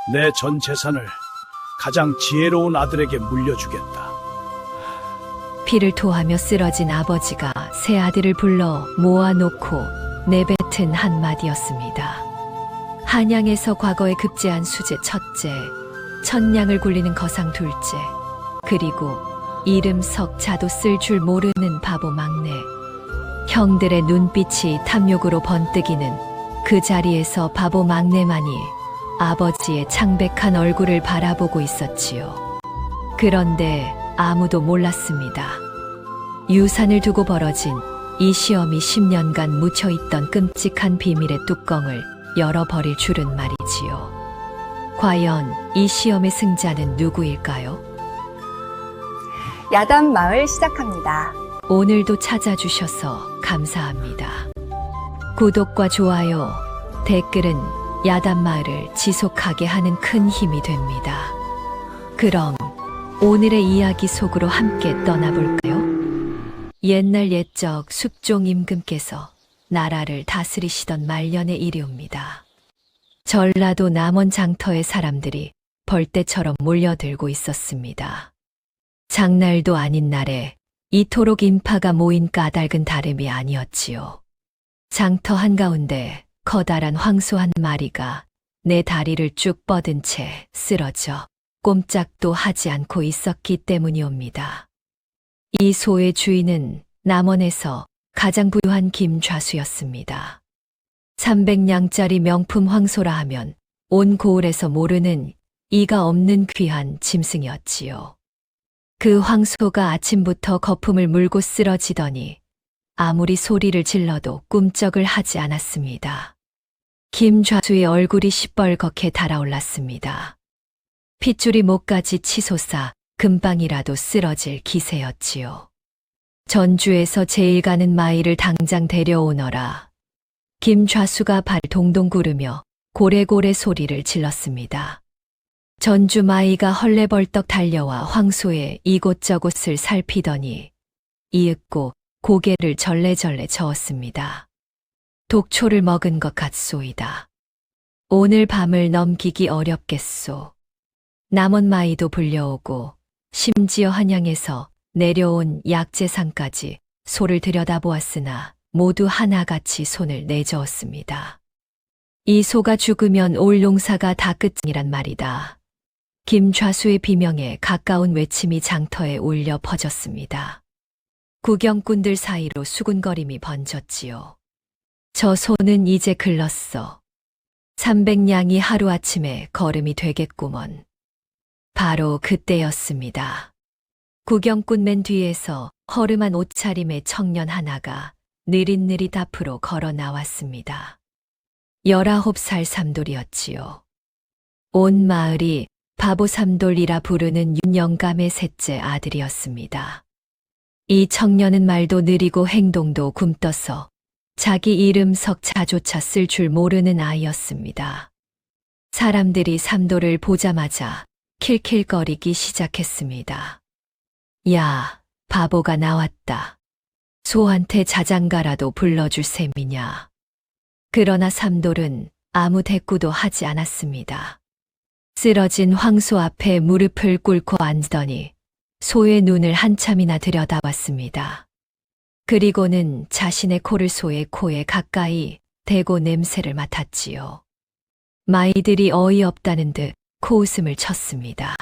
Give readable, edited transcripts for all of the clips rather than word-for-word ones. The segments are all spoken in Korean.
내 전 재산을 가장 지혜로운 아들에게 물려주겠다. 피를 토하며 쓰러진 아버지가 새 아들을 불러 모아놓고 내뱉은 한마디였습니다. 한양에서 과거에 급제한 수제 첫째, 천냥을 굴리는 거상 둘째, 그리고 이름 석자도 쓸 줄 모르는 바보 막내. 형들의 눈빛이 탐욕으로 번뜩이는 그 자리에서 바보 막내만이 아버지의 창백한 얼굴을 바라보고 있었지요. 그런데 아무도 몰랐습니다. 유산을 두고 벌어진 이 시험이 10년간 묻혀있던 끔찍한 비밀의 뚜껑을 열어버릴 줄은 말이지요. 과연 이 시험의 승자는 누구일까요? 야단 마을 시작합니다. 오늘도 찾아주셔서 감사합니다. 구독과 좋아요, 댓글은 야단마을을 지속하게 하는 큰 힘이 됩니다. 그럼 오늘의 이야기 속으로 함께 떠나볼까요? 옛날 옛적 숙종 임금께서 나라를 다스리시던 말년의 일이옵니다. 전라도 남원 장터의 사람들이 벌떼처럼 몰려들고 있었습니다. 장날도 아닌 날에 이토록 인파가 모인 까닭은 다름이 아니었지요. 장터 한가운데 커다란 황소 한 마리가 내 다리를 쭉 뻗은 채 쓰러져 꼼짝도 하지 않고 있었기 때문이옵니다. 이 소의 주인은 남원에서 가장 부유한 김좌수였습니다. 300냥짜리 명품 황소라 하면 온 고을에서 모르는 이가 없는 귀한 짐승이었지요. 그 황소가 아침부터 거품을 물고 쓰러지더니 아무리 소리를 질러도 꿈쩍을 하지 않았습니다. 김좌수의 얼굴이 시뻘겋게 달아올랐습니다. 핏줄이 목까지 치솟아 금방이라도 쓰러질 기세였지요. 전주에서 제일 가는 마이를 당장 데려오너라. 김좌수가 발 동동 구르며 고래고래 소리를 질렀습니다. 전주 마이가 헐레벌떡 달려와 황소의 이곳저곳을 살피더니 이윽고 고개를 절레절레 저었습니다. 독초를 먹은 것 같소이다. 오늘 밤을 넘기기 어렵겠소. 남원 마이도 불려오고 심지어 한양에서 내려온 약재상까지 소를 들여다보았으나 모두 하나같이 손을 내저었습니다. 이 소가 죽으면 올 농사가 다 끝이란 말이다. 김좌수의 비명에 가까운 외침이 장터에 울려 퍼졌습니다. 구경꾼들 사이로 수군거림이 번졌지요. 저 소는 이제 글렀어. 300냥이 하루아침에 걸음이 되겠구먼. 바로 그때였습니다. 구경꾼 맨 뒤에서 허름한 옷차림의 청년 하나가 느릿느릿 앞으로 걸어 나왔습니다. 19살 삼돌이었지요. 온 마을이 바보 삼돌이라 부르는 윤영감의 셋째 아들이었습니다. 이 청년은 말도 느리고 행동도 굼떠서 자기 이름 석자조차 쓸 줄 모르는 아이였습니다. 사람들이 삼돌을 보자마자 킬킬거리기 시작했습니다. 야, 바보가 나왔다. 소한테 자장가라도 불러줄 셈이냐. 그러나 삼돌은 아무 대꾸도 하지 않았습니다. 쓰러진 황소 앞에 무릎을 꿇고 앉더니 소의 눈을 한참이나 들여다봤습니다. 그리고는 자신의 코를 소의 코에 가까이 대고 냄새를 맡았지요. 마이들이 어이없다는 듯 코웃음을 쳤습니다.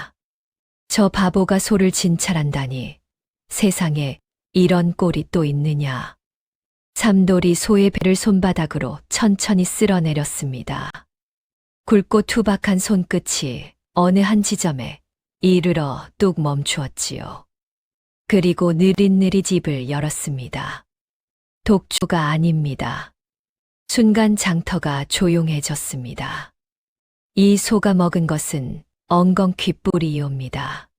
저 바보가 소를 진찰한다니 세상에 이런 꼴이 또 있느냐. 삼돌이 소의 배를 손바닥으로 천천히 쓸어내렸습니다. 굵고 투박한 손끝이 어느 한 지점에 이르러 뚝 멈추었지요. 그리고 느릿느릿 입을 열었습니다. 독초가 아닙니다. 순간 장터가 조용해졌습니다. 이 소가 먹은 것은 엉겅퀴뿌리이옵니다.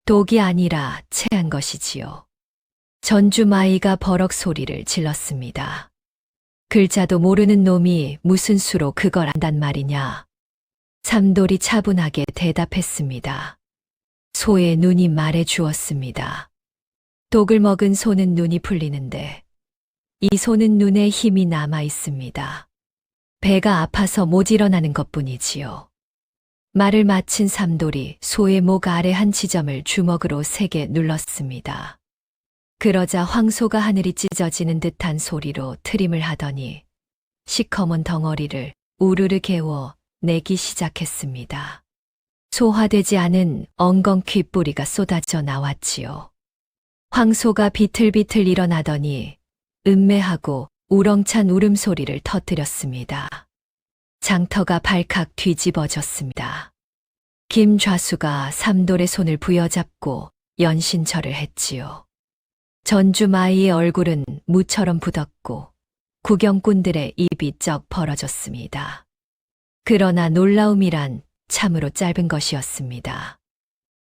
독이 아니라 체한 것이지요. 전주 마이가 버럭 소리를 질렀습니다. 글자도 모르는 놈이 무슨 수로 그걸 안단 말이냐. 삼돌이 차분하게 대답했습니다. 소의 눈이 말해 주었습니다. 독을 먹은 소는 눈이 풀리는데 이 소는 눈에 힘이 남아 있습니다. 배가 아파서 못 일어나는 것뿐이지요. 말을 마친 삼돌이 소의 목 아래 한 지점을 주먹으로 세게 눌렀습니다. 그러자 황소가 하늘이 찢어지는 듯한 소리로 트림을 하더니 시커먼 덩어리를 우르르 개워 내기 시작했습니다. 소화되지 않은 엉겅 퀴뿌리가 쏟아져 나왔지요. 황소가 비틀비틀 일어나더니 음매하고 우렁찬 울음소리를 터뜨렸습니다. 장터가 발칵 뒤집어졌습니다. 김좌수가 삼돌의 손을 부여잡고 연신절을 했지요. 전주마이의 얼굴은 무처럼 붓었고 구경꾼들의 입이 쩍 벌어졌습니다. 그러나 놀라움이란 참으로 짧은 것이었습니다.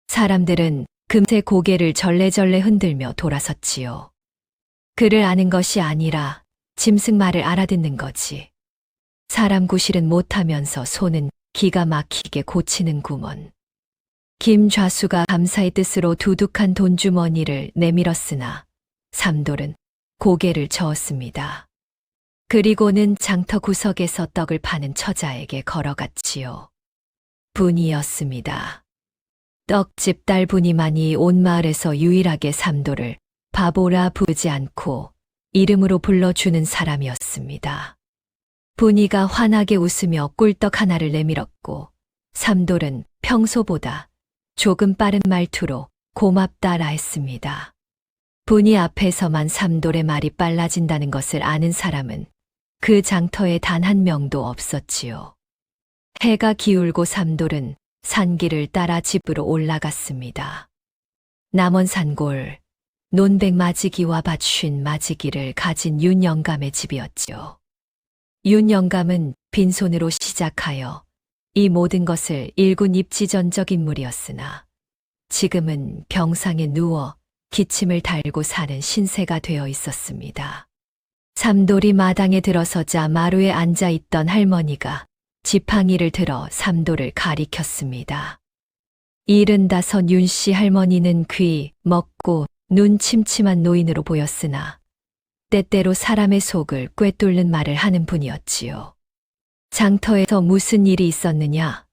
사람들은 금세 고개를 절레절레 흔들며 돌아섰지요. 그를 아는 것이 아니라 짐승 말을 알아듣는 거지. 사람 구실은 못하면서 손은 기가 막히게 고치는구먼. 김좌수가 감사의 뜻으로 두둑한 돈주머니를 내밀었으나 삼돌은 고개를 저었습니다. 그리고는 장터 구석에서 떡을 파는 처자에게 걸어갔지요. 분이었습니다. 떡집 딸 분이만이 온 마을에서 유일하게 삼돌을 바보라 부르지 않고 이름으로 불러주는 사람이었습니다. 분이가 환하게 웃으며 꿀떡 하나를 내밀었고 삼돌은 평소보다 조금 빠른 말투로 고맙다라 했습니다. 분이 앞에서만 삼돌의 말이 빨라진다는 것을 아는 사람은 그 장터에 단 한 명도 없었지요. 해가 기울고 삼돌은 산길을 따라 집으로 올라갔습니다. 남원 산골, 논백 마지기와 밭쉰 마지기를 가진 윤 영감의 집이었지요. 윤 영감은 빈손으로 시작하여 이 모든 것을 일군 입지전적 인물이었으나 지금은 병상에 누워 기침을 달고 사는 신세가 되어 있었습니다. 삼돌이 마당에 들어서자 마루에 앉아 있던 할머니가 지팡이를 들어 삼돌을 가리켰습니다. 75 윤씨 할머니는 귀, 먹고 눈 침침한 노인으로 보였으나 때때로 사람의 속을 꿰뚫는 말을 하는 분이었지요. 장터에서 무슨 일이 있었느냐?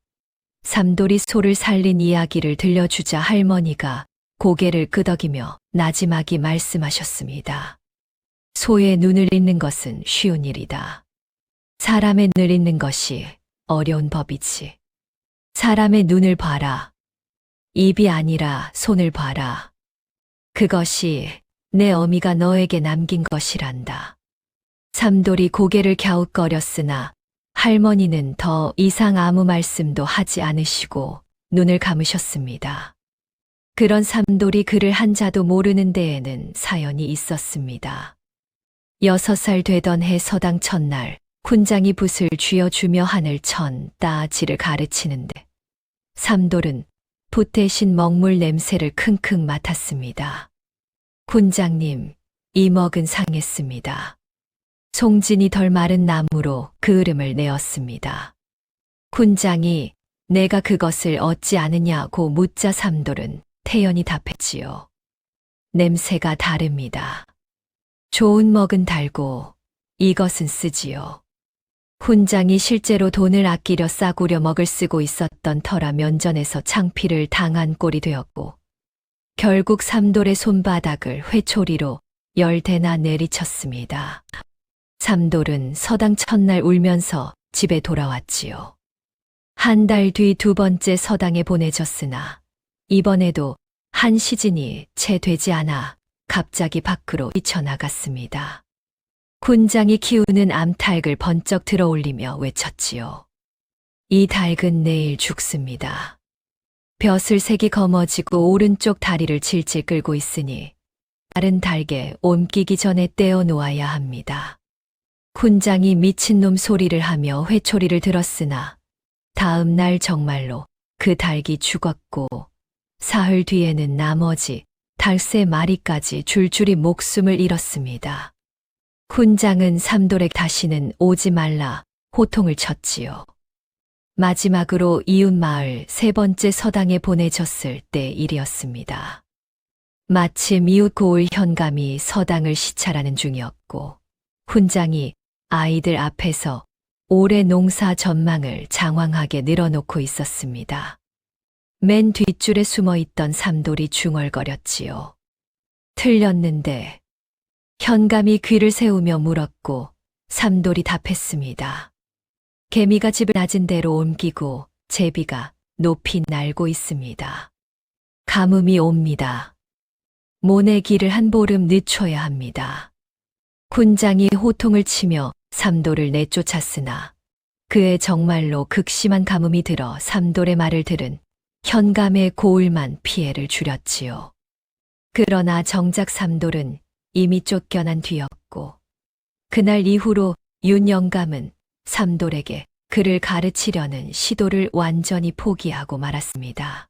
삼돌이 소를 살린 이야기를 들려주자 할머니가 고개를 끄덕이며 나지막이 말씀하셨습니다. 소의 눈을 잇는 것은 쉬운 일이다. 사람의 눈을 잇는 것이 어려운 법이지. 사람의 눈을 봐라. 입이 아니라 손을 봐라. 그것이 내 어미가 너에게 남긴 것이란다. 삼돌이 고개를 갸웃거렸으나 할머니는 더 이상 아무 말씀도 하지 않으시고 눈을 감으셨습니다. 그런 삼돌이 그를 한자도 모르는 데에는 사연이 있었습니다. 6살 되던 해 서당 첫날 훈장이 붓을 쥐어주며 하늘 천 따지를 가르치는데 삼돌은 붓 대신 먹물 냄새를 킁킁 맡았습니다. 훈장님, 이 먹은 상했습니다. 송진이 덜 마른 나무로 그을음을 내었습니다. 훈장이 내가 그것을 얻지 않으냐고 묻자 삼돌은 태연히 답했지요. 냄새가 다릅니다. 좋은 먹은 달고 이것은 쓰지요. 훈장이 실제로 돈을 아끼려 싸구려 먹을 쓰고 있었던 터라 면전에서 창피를 당한 꼴이 되었고 결국 삼돌의 손바닥을 회초리로 10대나 내리쳤습니다. 삼돌은 서당 첫날 울면서 집에 돌아왔지요. 한 달 뒤 두 번째 서당에 보내졌으나 이번에도 한 시즌이 채 되지 않아 갑자기 밖으로 뛰쳐나갔습니다. 훈장이 키우는 암탉을 번쩍 들어올리며 외쳤지요. 이 닭은 내일 죽습니다. 벼슬 색이 검어지고 오른쪽 다리를 질질 끌고 있으니 다른 닭에 옮기기 전에 떼어 놓아야 합니다. 훈장이 미친놈 소리를 하며 회초리를 들었으나 다음 날 정말로 그 닭이 죽었고 사흘 뒤에는 나머지 닭3 마리까지 줄줄이 목숨을 잃었습니다. 훈장은 삼돌에 다시는 오지 말라 호통을 쳤지요. 마지막으로 이웃 마을 3번째 서당에 보내졌을 때 일이었습니다. 마침 이웃 고을 현감이 서당을 시찰하는 중이었고 훈장이 아이들 앞에서 올해 농사 전망을 장황하게 늘어놓고 있었습니다. 맨 뒷줄에 숨어 있던 삼돌이 중얼거렸지요. 틀렸는데. 현감이 귀를 세우며 물었고 삼돌이 답했습니다. 개미가 집을 낮은 데로 옮기고 제비가 높이 날고 있습니다. 가뭄이 옵니다. 모내 길을 한 보름 늦춰야 합니다. 군장이 호통을 치며 삼돌을 내쫓았으나 그의 정말로 극심한 가뭄이 들어 삼돌의 말을 들은 현감의 고을만 피해를 줄였지요. 그러나 정작 삼돌은 이미 쫓겨난 뒤였고 그날 이후로 윤영감은 삼돌에게 그를 가르치려는 시도를 완전히 포기하고 말았습니다.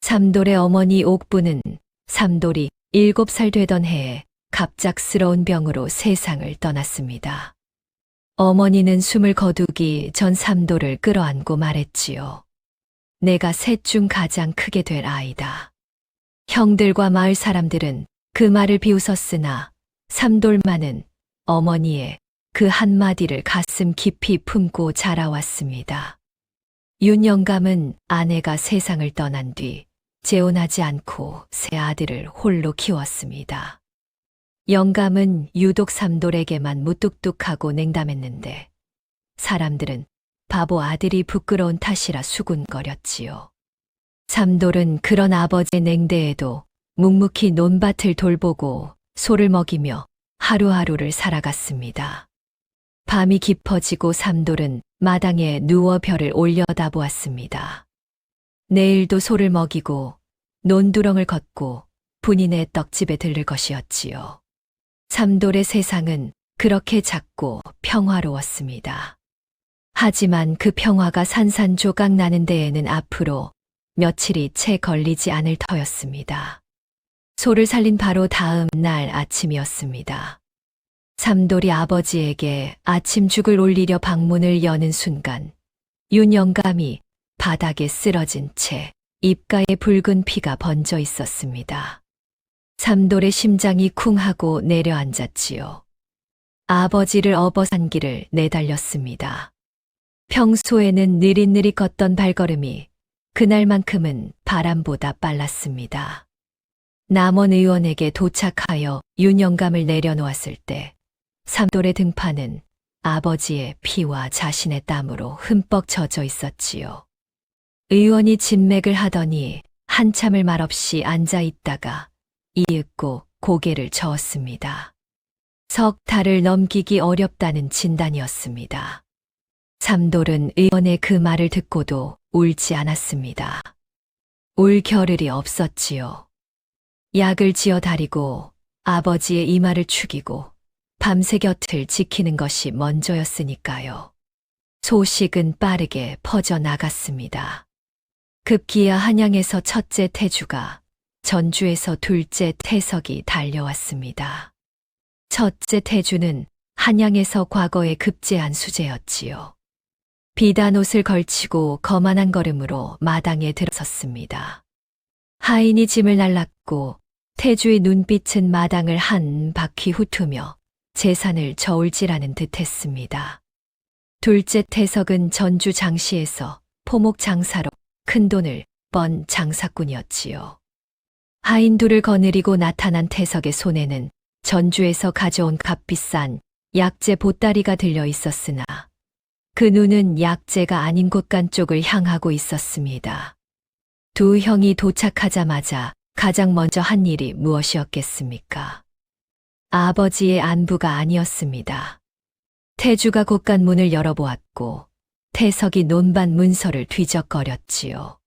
삼돌의 어머니 옥부는 삼돌이 7살 되던 해에 갑작스러운 병으로 세상을 떠났습니다. 어머니는 숨을 거두기 전 삼돌을 끌어안고 말했지요. 내가 셋 중 가장 크게 될 아이다. 형들과 마을 사람들은 그 말을 비웃었으나 삼돌만은 어머니의 그 한마디를 가슴 깊이 품고 자라왔습니다. 윤영감은 아내가 세상을 떠난 뒤 재혼하지 않고 세 아들을 홀로 키웠습니다. 영감은 유독 삼돌에게만 무뚝뚝하고 냉담했는데 사람들은 바보 아들이 부끄러운 탓이라 수군거렸지요. 삼돌은 그런 아버지의 냉대에도 묵묵히 논밭을 돌보고 소를 먹이며 하루하루를 살아갔습니다. 밤이 깊어지고 삼돌은 마당에 누워 별을 올려다보았습니다. 내일도 소를 먹이고 논두렁을 걷고 분인의 떡집에 들를 것이었지요. 삼돌의 세상은 그렇게 작고 평화로웠습니다. 하지만 그 평화가 산산조각 나는 데에는 앞으로 며칠이 채 걸리지 않을 터였습니다. 소를 살린 바로 다음 날 아침이었습니다. 삼돌이 아버지에게 아침죽을 올리려 방문을 여는 순간 윤영감이 바닥에 쓰러진 채 입가에 붉은 피가 번져 있었습니다. 삼돌의 심장이 쿵 하고 내려앉았지요. 아버지를 업어산 길을 내달렸습니다. 평소에는 느릿느릿 걷던 발걸음이 그날만큼은 바람보다 빨랐습니다. 남원 의원에게 도착하여 윤영감을 내려놓았을 때 삼돌의 등판은 아버지의 피와 자신의 땀으로 흠뻑 젖어 있었지요. 의원이 진맥을 하더니 한참을 말없이 앉아 있다가 이윽고 고개를 저었습니다. 석 달을 넘기기 어렵다는 진단이었습니다. 삼돌은 의원의 그 말을 듣고도 울지 않았습니다. 울 겨를이 없었지요. 약을 지어 다리고 아버지의 이마를 죽이고 밤새 곁을 지키는 것이 먼저였으니까요. 소식은 빠르게 퍼져나갔습니다. 급기야 한양에서 첫째 태주가, 전주에서 둘째 태석이 달려왔습니다. 첫째 태주는 한양에서 과거에 급제한 수재였지요. 비단 옷을 걸치고 거만한 걸음으로 마당에 들어섰습니다. 하인이 짐을 날랐고 태주의 눈빛은 마당을 한 바퀴 훑으며 재산을 저울질하는 듯했습니다. 둘째 태석은 전주 장시에서 포목 장사로 큰돈을 번 장사꾼이었지요. 하인 둘을 거느리고 나타난 태석의 손에는 전주에서 가져온 값비싼 약재 보따리가 들려 있었으나 그 눈은 약재가 아닌 곳간 쪽을 향하고 있었습니다. 두 형이 도착하자마자 가장 먼저 한 일이 무엇이었겠습니까? 아버지의 안부가 아니었습니다. 태주가 곳간 문을 열어보았고 태석이 논밭 문서를 뒤적거렸지요.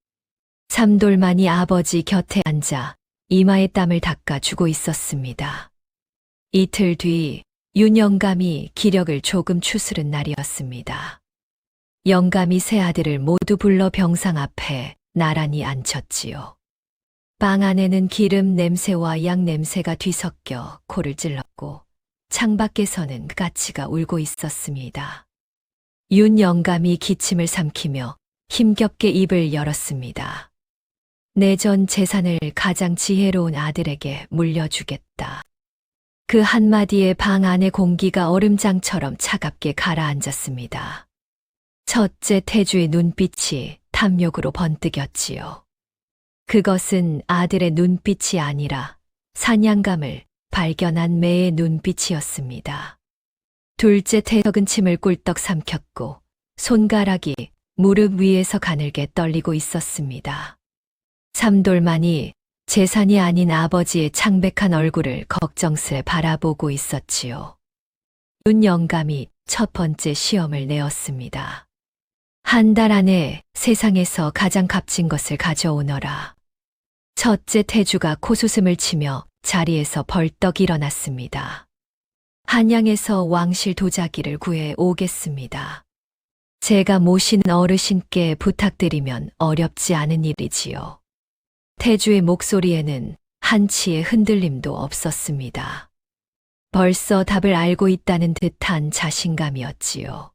삼돌만이 아버지 곁에 앉아 이마에 땀을 닦아주고 있었습니다. 이틀 뒤 윤영감이 기력을 조금 추스른 날이었습니다. 영감이 세 아들을 모두 불러 병상 앞에 나란히 앉혔지요. 방 안에는 기름 냄새와 약 냄새가 뒤섞여 코를 찔렀고 창밖에서는 까치가 울고 있었습니다. 윤영감이 기침을 삼키며 힘겹게 입을 열었습니다. 내 전 재산을 가장 지혜로운 아들에게 물려주겠다. 그 한마디에 방 안의 공기가 얼음장처럼 차갑게 가라앉았습니다. 첫째 태주의 눈빛이 탐욕으로 번뜩였지요. 그것은 아들의 눈빛이 아니라 사냥감을 발견한 매의 눈빛이었습니다. 둘째 태석은 침을 꿀떡 삼켰고 손가락이 무릎 위에서 가늘게 떨리고 있었습니다. 삼돌만이 재산이 아닌 아버지의 창백한 얼굴을 걱정스레 바라보고 있었지요. 윤 영감이 첫 번째 시험을 내었습니다. 한 달 안에 세상에서 가장 값진 것을 가져오너라. 첫째 태주가 코수슴을 치며 자리에서 벌떡 일어났습니다. 한양에서 왕실 도자기를 구해 오겠습니다. 제가 모신 어르신께 부탁드리면 어렵지 않은 일이지요. 태주의 목소리에는 한치의 흔들림도 없었습니다. 벌써 답을 알고 있다는 듯한 자신감이었지요.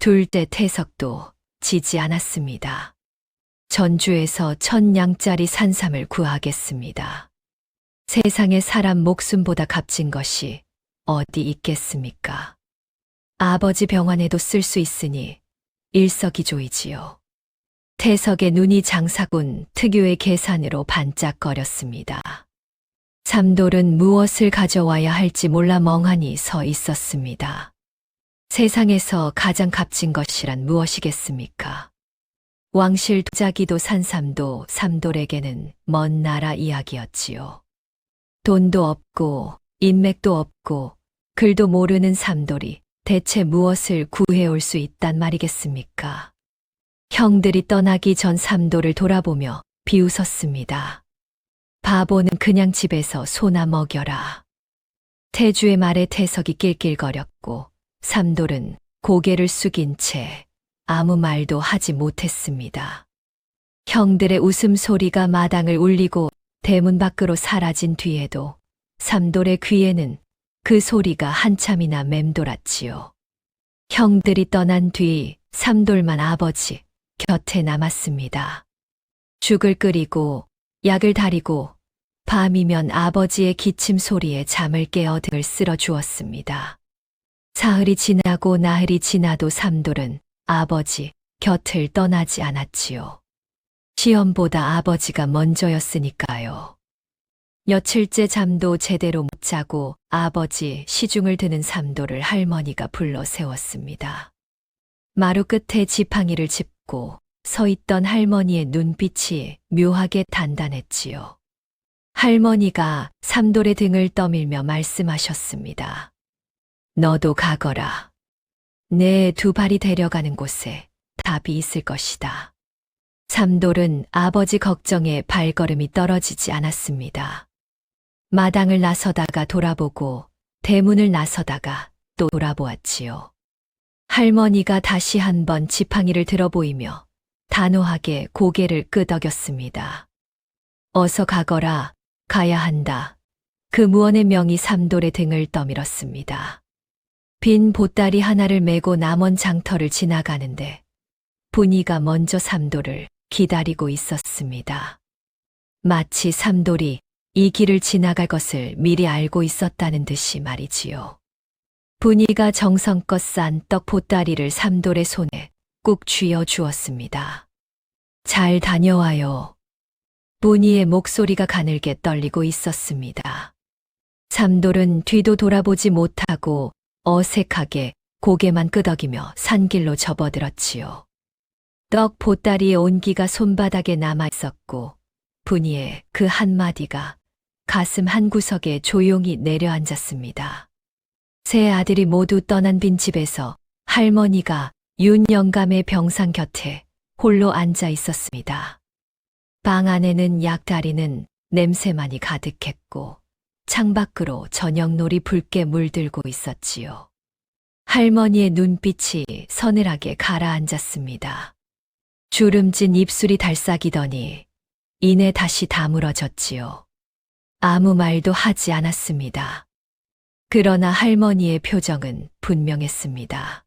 둘째 태석도 지지 않았습니다. 전주에서 1000냥짜리 산삼을 구하겠습니다. 세상에 사람 목숨보다 값진 것이 어디 있겠습니까? 아버지 병환에도 쓸 수 있으니 일석이조이지요. 태석의 눈이 장사군 특유의 계산으로 반짝거렸습니다. 삼돌은 무엇을 가져와야 할지 몰라 멍하니 서 있었습니다. 세상에서 가장 값진 것이란 무엇이겠습니까? 왕실 도자기도 산삼도 삼돌에게는 먼 나라 이야기였지요. 돈도 없고 인맥도 없고 글도 모르는 삼돌이 대체 무엇을 구해올 수 있단 말이겠습니까? 형들이 떠나기 전 삼돌을 돌아보며 비웃었습니다. 바보는 그냥 집에서 소나 먹여라. 태주의 말에 태석이 낄낄거렸고 삼돌은 고개를 숙인 채 아무 말도 하지 못했습니다. 형들의 웃음소리가 마당을 울리고 대문 밖으로 사라진 뒤에도 삼돌의 귀에는 그 소리가 한참이나 맴돌았지요. 형들이 떠난 뒤 삼돌만 아버지 곁에 남았습니다. 죽을 끓이고 약을 다리고 밤이면 아버지의 기침 소리에 잠을 깨어 등을 쓸어 주었습니다. 사흘이 지나고 나흘이 지나도 삼돌은 아버지 곁을 떠나지 않았지요. 시험보다 아버지가 먼저였으니까요. 며칠째 잠도 제대로 못 자고 아버지 시중을 드는 삼돌을 할머니가 불러 세웠습니다. 마루 끝에 지팡이를 짚고 서 있던 할머니의 눈빛이 묘하게 단단했지요. 할머니가 삼돌의 등을 떠밀며 말씀하셨습니다. 너도 가거라. 내 두 발이 데려가는 곳에 답이 있을 것이다. 삼돌은 아버지 걱정에 발걸음이 떨어지지 않았습니다. 마당을 나서다가 돌아보고 대문을 나서다가 또 돌아보았지요. 할머니가 다시 한번 지팡이를 들어 보이며 단호하게 고개를 끄덕였습니다. 어서 가거라, 가야 한다. 그 무언의 명이 삼돌의 등을 떠밀었습니다. 빈 보따리 하나를 메고 남원 장터를 지나가는데 분이가 먼저 삼돌을 기다리고 있었습니다. 마치 삼돌이 이 길을 지나갈 것을 미리 알고 있었다는 듯이 말이지요. 분이가 정성껏 싼 떡 보따리를 삼돌의 손에 꾹 쥐어 주었습니다. 잘 다녀와요. 분이의 목소리가 가늘게 떨리고 있었습니다. 삼돌은 뒤도 돌아보지 못하고 어색하게 고개만 끄덕이며 산길로 접어들었지요. 떡 보따리의 온기가 손바닥에 남아 있었고 분이의 그 한마디가 가슴 한구석에 조용히 내려앉았습니다. 세 아들이 모두 떠난 빈집에서 할머니가 윤 영감의 병상 곁에 홀로 앉아 있었습니다. 방 안에는 약다리는 냄새만이 가득했고 창밖으로 저녁놀이 붉게 물들고 있었지요. 할머니의 눈빛이 서늘하게 가라앉았습니다. 주름진 입술이 달싹이더니 이내 다시 다물어졌지요. 아무 말도 하지 않았습니다. 그러나 할머니의 표정은 분명했습니다.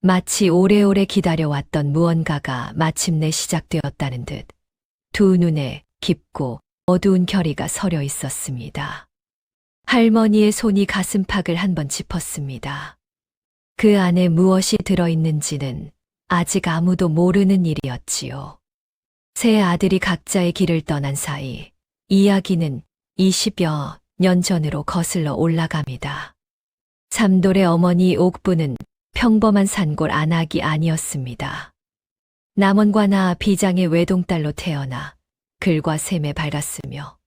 마치 오래오래 기다려왔던 무언가가 마침내 시작되었다는 듯 두 눈에 깊고 어두운 결의가 서려 있었습니다. 할머니의 손이 가슴팍을 한번 짚었습니다. 그 안에 무엇이 들어있는지는 아직 아무도 모르는 일이었지요. 세 아들이 각자의 길을 떠난 사이 이야기는 20여 년 전으로 거슬러 올라갑니다. 삼돌의 어머니 옥부는 평범한 산골 안악이 아니었습니다. 남원과나 비장의 외동딸로 태어나 글과 셈에 밝았으며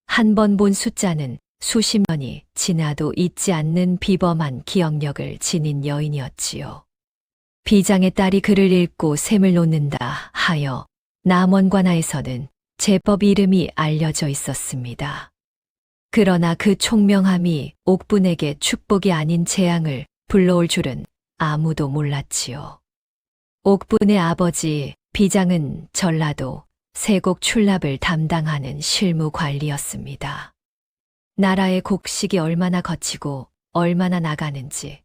한 번 본 숫자는 수십 년이 지나도 잊지 않는 비범한 기억력을 지닌 여인이었지요. 비장의 딸이 글을 읽고 셈을 놓는다 하여 남원관아에서는 제법 이름이 알려져 있었습니다. 그러나 그 총명함이 옥분에게 축복이 아닌 재앙을 불러올 줄은 아무도 몰랐지요. 옥분의 아버지 비장은 전라도 세곡 출납을 담당하는 실무관리였습니다. 나라의 곡식이 얼마나 거치고 얼마나 나가는지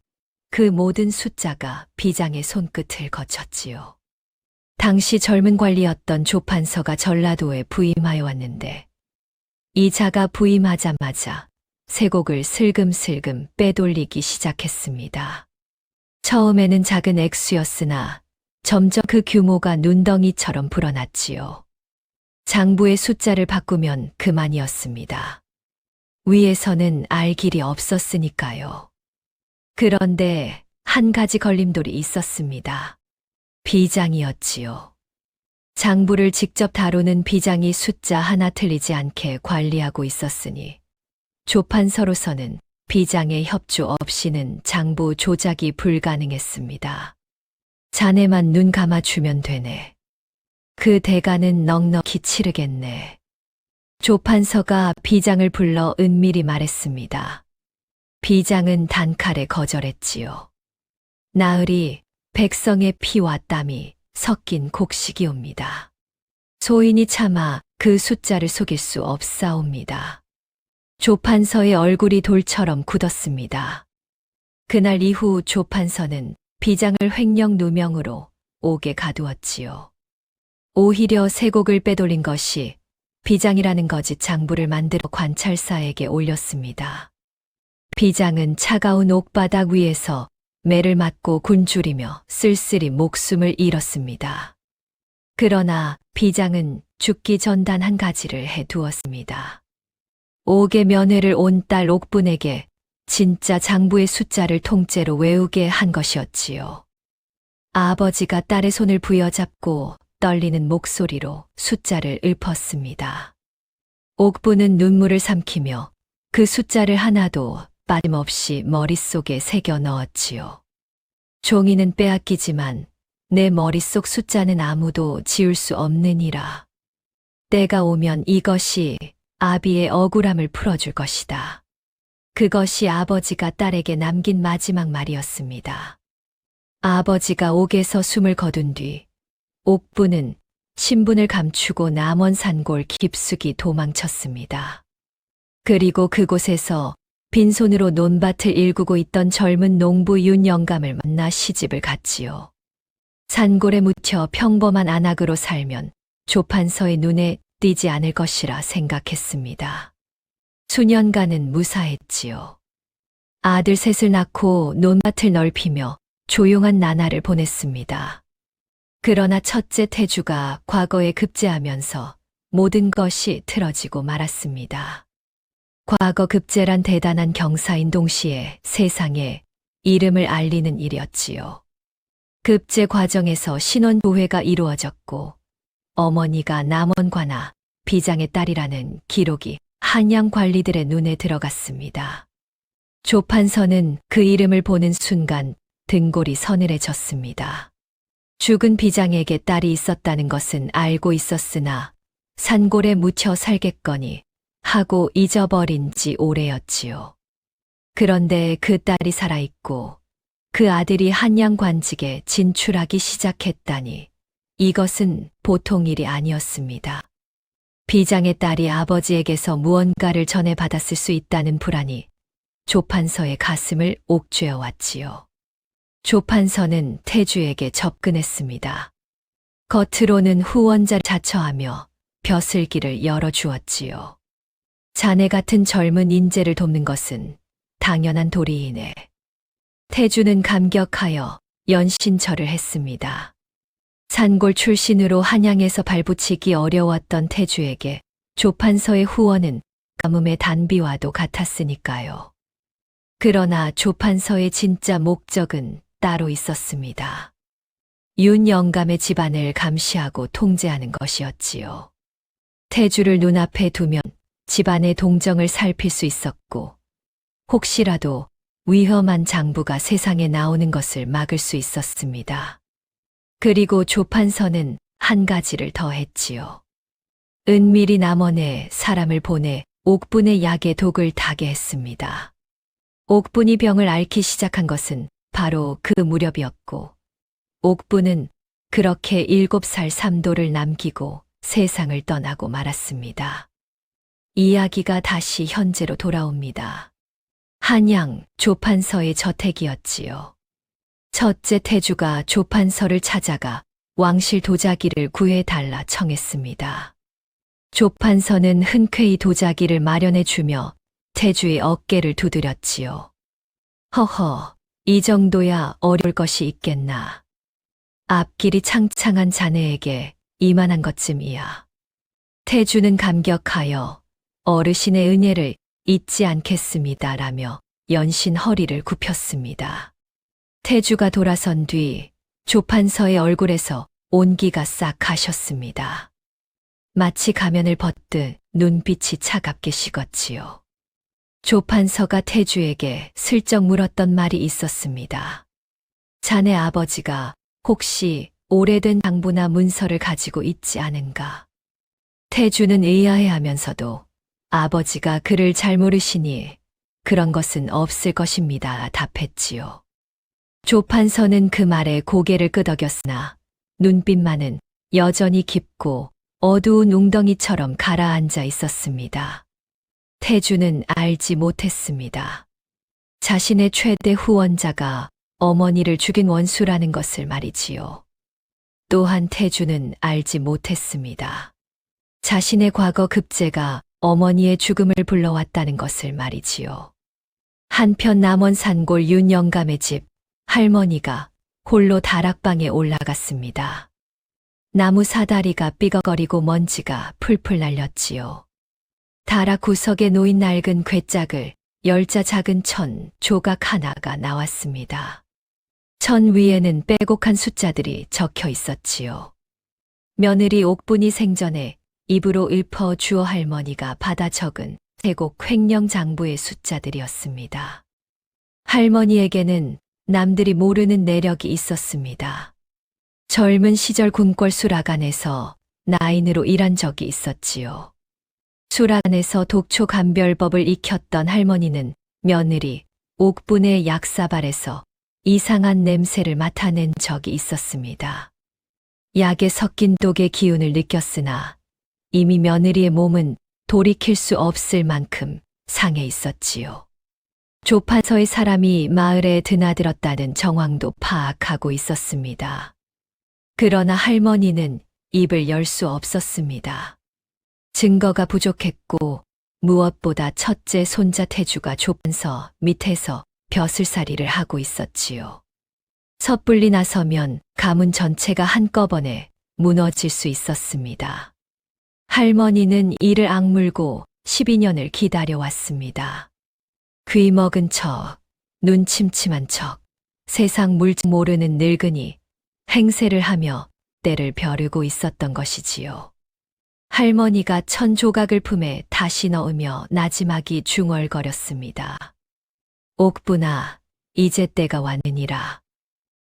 그 모든 숫자가 비장의 손끝을 거쳤지요. 당시 젊은 관리였던 조판서가 전라도에 부임하여 왔는데 이 자가 부임하자마자 세곡을 슬금슬금 빼돌리기 시작했습니다. 처음에는 작은 액수였으나 점점 그 규모가 눈덩이처럼 불어났지요. 장부의 숫자를 바꾸면 그만이었습니다. 위에서는 알 길이 없었으니까요. 그런데 한 가지 걸림돌이 있었습니다. 비장이었지요. 장부를 직접 다루는 비장이 숫자 하나 틀리지 않게 관리하고 있었으니 조판서로서는 비장의 협조 없이는 장부 조작이 불가능했습니다. 자네만 눈 감아주면 되네. 그 대가는 넉넉히 치르겠네. 조판서가 비장을 불러 은밀히 말했습니다. 비장은 단칼에 거절했지요. 나으리 백성의 피와 땀이 섞인 곡식이옵니다. 소인이 차마 그 숫자를 속일 수 없사옵니다. 조판서의 얼굴이 돌처럼 굳었습니다. 그날 이후 조판서는 비장을 횡령 누명으로 옥에 가두었지요. 오히려 세곡을 빼돌린 것이 비장이라는 거짓 장부를 만들어 관찰사에게 올렸습니다. 비장은 차가운 옥바닥 위에서 매를 맞고 굶주리며 쓸쓸히 목숨을 잃었습니다. 그러나 비장은 죽기 전 단 한 가지를 해두었습니다. 옥의 면회를 온 딸 옥분에게 진짜 장부의 숫자를 통째로 외우게 한 것이었지요. 아버지가 딸의 손을 부여잡고 떨리는 목소리로 숫자를 읊었습니다. 옥분은 눈물을 삼키며 그 숫자를 하나도 빠짐없이 머릿속에 새겨 넣었지요. 종이는 빼앗기지만 내 머릿속 숫자는 아무도 지울 수 없느니라. 때가 오면 이것이 아비의 억울함을 풀어줄 것이다. 그것이 아버지가 딸에게 남긴 마지막 말이었습니다. 아버지가 옥에서 숨을 거둔 뒤 옥부는 신분을 감추고 남원 산골 깊숙이 도망쳤습니다. 그리고 그곳에서 빈손으로 논밭을 일구고 있던 젊은 농부 윤영감을 만나 시집을 갔지요. 산골에 묻혀 평범한 안악으로 살면 조판서의 눈에 띄지 않을 것이라 생각했습니다. 수년간은 무사했지요. 아들 셋을 낳고 논밭을 넓히며 조용한 나날을 보냈습니다. 그러나 첫째 태주가 과거에 급제하면서 모든 것이 틀어지고 말았습니다. 과거 급제란 대단한 경사인 동시에 세상에 이름을 알리는 일이었지요. 급제 과정에서 신원조회가 이루어졌고 어머니가 남원관아 비장의 딸이라는 기록이 한양 관리들의 눈에 들어갔습니다. 조판서는 그 이름을 보는 순간 등골이 서늘해졌습니다. 죽은 비장에게 딸이 있었다는 것은 알고 있었으나 산골에 묻혀 살겠거니 하고 잊어버린 지 오래였지요. 그런데 그 딸이 살아있고 그 아들이 한양 관직에 진출하기 시작했다니 이것은 보통 일이 아니었습니다. 비장의 딸이 아버지에게서 무언가를 전해받았을 수 있다는 불안이 조판서의 가슴을 옥죄어 왔지요. 조판서는 태주에게 접근했습니다. 겉으로는 후원자를 자처하며 벼슬길을 열어주었지요. 자네 같은 젊은 인재를 돕는 것은 당연한 도리이네. 태주는 감격하여 연신절을 했습니다. 산골 출신으로 한양에서 발붙이기 어려웠던 태주에게 조판서의 후원은 가뭄의 단비와도 같았으니까요. 그러나 조판서의 진짜 목적은 따로 있었습니다. 윤 영감의 집안을 감시하고 통제하는 것이었지요. 태주를 눈앞에 두면 집안의 동정을 살필 수 있었고, 혹시라도 위험한 장부가 세상에 나오는 것을 막을 수 있었습니다. 그리고 조판서는 한 가지를 더 했지요. 은밀히 남원에 사람을 보내 옥분의 약에 독을 타게 했습니다. 옥분이 병을 앓기 시작한 것은 바로 그 무렵이었고, 옥분은 그렇게 7살 삼도를 남기고 세상을 떠나고 말았습니다. 이야기가 다시 현재로 돌아옵니다. 한양 조판서의 저택이었지요. 첫째 태주가 조판서를 찾아가 왕실 도자기를 구해달라 청했습니다. 조판서는 흔쾌히 도자기를 마련해주며 태주의 어깨를 두드렸지요. 허허, 이 정도야 어려울 것이 있겠나. 앞길이 창창한 자네에게 이만한 것쯤이야. 태주는 감격하여 어르신의 은혜를 잊지 않겠습니다라며 연신 허리를 굽혔습니다. 태주가 돌아선 뒤 조판서의 얼굴에서 온기가 싹 가셨습니다. 마치 가면을 벗듯 눈빛이 차갑게 식었지요. 조판서가 태주에게 슬쩍 물었던 말이 있었습니다. 자네 아버지가 혹시 오래된 장부나 문서를 가지고 있지 않은가? 태주는 의아해하면서도 아버지가 그를 잘 모르시니 그런 것은 없을 것입니다 답했지요. 조판서는 그 말에 고개를 끄덕였으나 눈빛만은 여전히 깊고 어두운 웅덩이처럼 가라앉아 있었습니다. 태주는 알지 못했습니다. 자신의 최대 후원자가 어머니를 죽인 원수라는 것을 말이지요. 또한 태주는 알지 못했습니다. 자신의 과거 급제가 어머니의 죽음을 불러왔다는 것을 말이지요. 한편 남원 산골 윤 영감의 집, 할머니가 홀로 다락방에 올라갔습니다. 나무 사다리가 삐걱거리고 먼지가 풀풀 날렸지요. 다락 구석에 놓인 낡은 괴짝을 열자 작은 천 조각 하나가 나왔습니다. 천 위에는 빼곡한 숫자들이 적혀 있었지요. 며느리 옥분이 생전에 입으로 읊어 주어 할머니가 받아 적은 세곡 횡령 장부의 숫자들이었습니다. 할머니에게는 남들이 모르는 내력이 있었습니다. 젊은 시절 군궐 수락관에서 나인으로 일한 적이 있었지요. 수락관에서 독초 감별법을 익혔던 할머니는 며느리 옥분의 약사발에서 이상한 냄새를 맡아낸 적이 있었습니다. 약에 섞인 독의 기운을 느꼈으나 이미 며느리의 몸은 돌이킬 수 없을 만큼 상해 있었지요. 조판서의 사람이 마을에 드나들었다는 정황도 파악하고 있었습니다. 그러나 할머니는 입을 열 수 없었습니다. 증거가 부족했고 무엇보다 첫째 손자 태주가 조판서 밑에서 벼슬살이를 하고 있었지요. 섣불리 나서면 가문 전체가 한꺼번에 무너질 수 있었습니다. 할머니는 이를 악물고 12년을 기다려왔습니다. 귀 먹은 척, 눈 침침한 척, 세상 물정 모르는 늙은이 행세를 하며 때를 벼르고 있었던 것이지요. 할머니가 천 조각을 품에 다시 넣으며 나지막이 중얼거렸습니다. 옥분아, 이제 때가 왔느니라.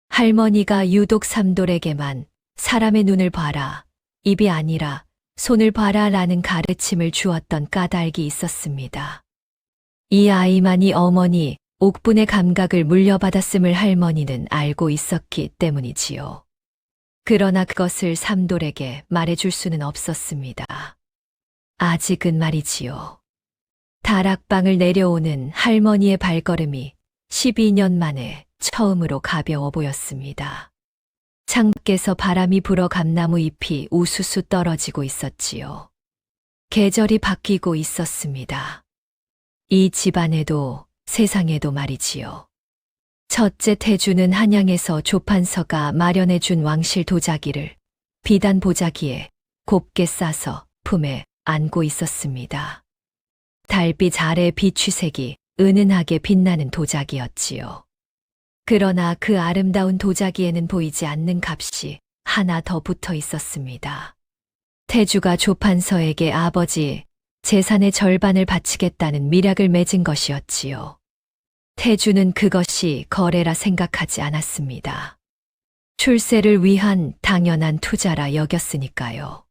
할머니가 유독 삼돌에게만 사람의 눈을 봐라, 입이 아니라 손을 봐라 라는 가르침을 주었던 까닭이 있었습니다. 이 아이만이 어머니 옥분의 감각을 물려받았음을 할머니는 알고 있었기 때문이지요. 그러나 그것을 삼돌에게 말해줄 수는 없었습니다. 아직은 말이지요. 다락방을 내려오는 할머니의 발걸음이 12년 만에 처음으로 가벼워 보였습니다. 창밖에서 바람이 불어 감나무 잎이 우수수 떨어지고 있었지요. 계절이 바뀌고 있었습니다. 이 집안에도 세상에도 말이지요. 첫째 태주는 한양에서 조판서가 마련해준 왕실 도자기를 비단 보자기에 곱게 싸서 품에 안고 있었습니다. 달빛 아래 비취색이 은은하게 빛나는 도자기였지요. 그러나 그 아름다운 도자기에는 보이지 않는 값이 하나 더 붙어 있었습니다. 태주가 조판서에게 아버지 재산의 절반을 바치겠다는 밀약을 맺은 것이었지요. 태주는 그것이 거래라 생각하지 않았습니다. 출세를 위한 당연한 투자라 여겼으니까요.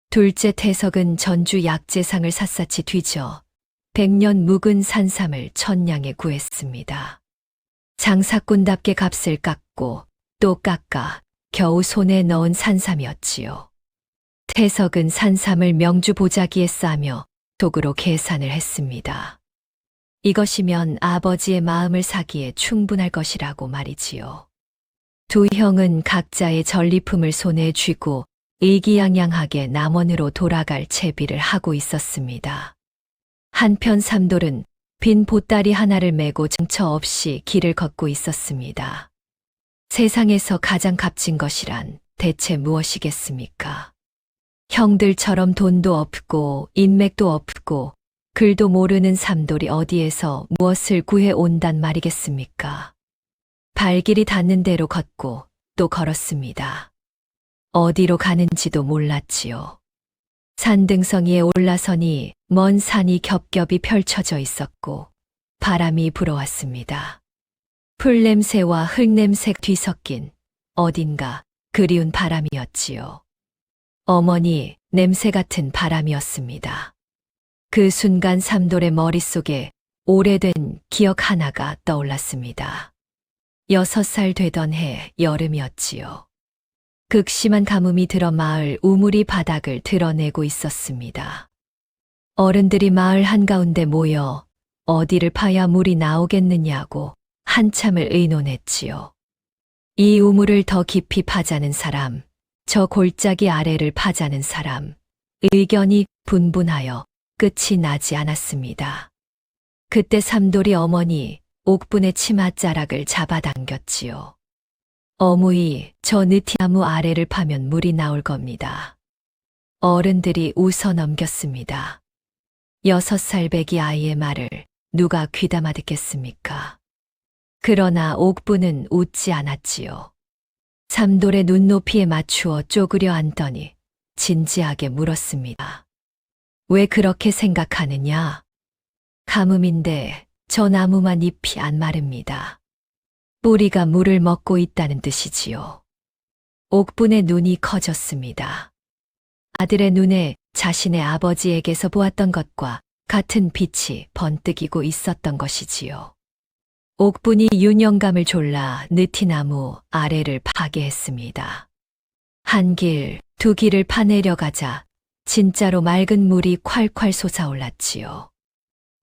둘째 태석은 전주 약재상을 샅샅이 뒤져 100년 묵은 산삼을 1000냥에 구했습니다. 장사꾼답게 값을 깎고 또 깎아 겨우 손에 넣은 산삼이었지요. 태석은 산삼을 명주 보자기에 싸며 속으로 계산을 했습니다. 이것이면 아버지의 마음을 사기에 충분할 것이라고 말이지요. 두 형은 각자의 전리품을 손에 쥐고 의기양양하게 남원으로 돌아갈 채비를 하고 있었습니다. 한편 삼돌은 빈 보따리 하나를 메고 정처 없이 길을 걷고 있었습니다. 세상에서 가장 값진 것이란 대체 무엇이겠습니까? 형들처럼 돈도 없고 인맥도 없고 글도 모르는 삼돌이 어디에서 무엇을 구해 온단 말이겠습니까? 발길이 닿는 대로 걷고 또 걸었습니다. 어디로 가는지도 몰랐지요. 산등성이에 올라서니 먼 산이 겹겹이 펼쳐져 있었고 바람이 불어왔습니다. 풀냄새와 흙냄새 뒤섞인 어딘가 그리운 바람이었지요. 어머니 냄새 같은 바람이었습니다. 그 순간 삼돌의 머릿속에 오래된 기억 하나가 떠올랐습니다. 6살 되던 해 여름이었지요. 극심한 가뭄이 들어 마을 우물이 바닥을 드러내고 있었습니다. 어른들이 마을 한가운데 모여 어디를 파야 물이 나오겠느냐고 한참을 의논했지요. 이 우물을 더 깊이 파자는 사람, 저 골짜기 아래를 파자는 사람, 의견이 분분하여 끝이 나지 않았습니다. 그때 삼돌이 어머니 옥분의 치맛자락을 잡아당겼지요. 어무이 저 느티나무 아래를 파면 물이 나올 겁니다. 어른들이 웃어 넘겼습니다. 6살 배기 아이의 말을 누가 귀담아 듣겠습니까? 그러나 옥분은 웃지 않았지요. 삼돌의 눈높이에 맞추어 쪼그려 앉더니 진지하게 물었습니다. 왜 그렇게 생각하느냐? 가뭄인데 저 나무만 잎이 안 마릅니다. 뿌리가 물을 먹고 있다는 뜻이지요. 옥분의 눈이 커졌습니다. 아들의 눈에 자신의 아버지에게서 보았던 것과 같은 빛이 번뜩이고 있었던 것이지요. 옥분이 윤영감을 졸라 느티나무 아래를 파괴했습니다. 한 길, 두 길을 파내려가자 진짜로 맑은 물이 콸콸 솟아올랐지요.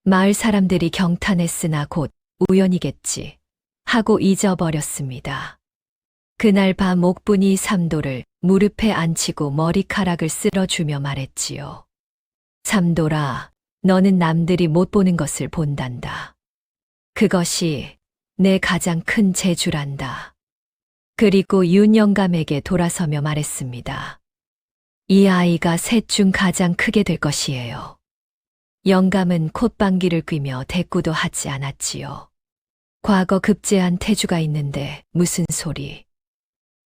마을 사람들이 경탄했으나 곧 우연이겠지 하고 잊어버렸습니다. 그날 밤 옥분이 삼돌을 무릎에 앉히고 머리카락을 쓸어주며 말했지요. 삼돌아, 너는 남들이 못 보는 것을 본단다. 그것이 내 가장 큰 재주란다. 그리고 윤영감에게 돌아서며 말했습니다. 이 아이가 셋 중 가장 크게 될 것이에요. 영감은 콧방귀를 뀌며 대꾸도 하지 않았지요. 과거 급제한 태주가 있는데 무슨 소리.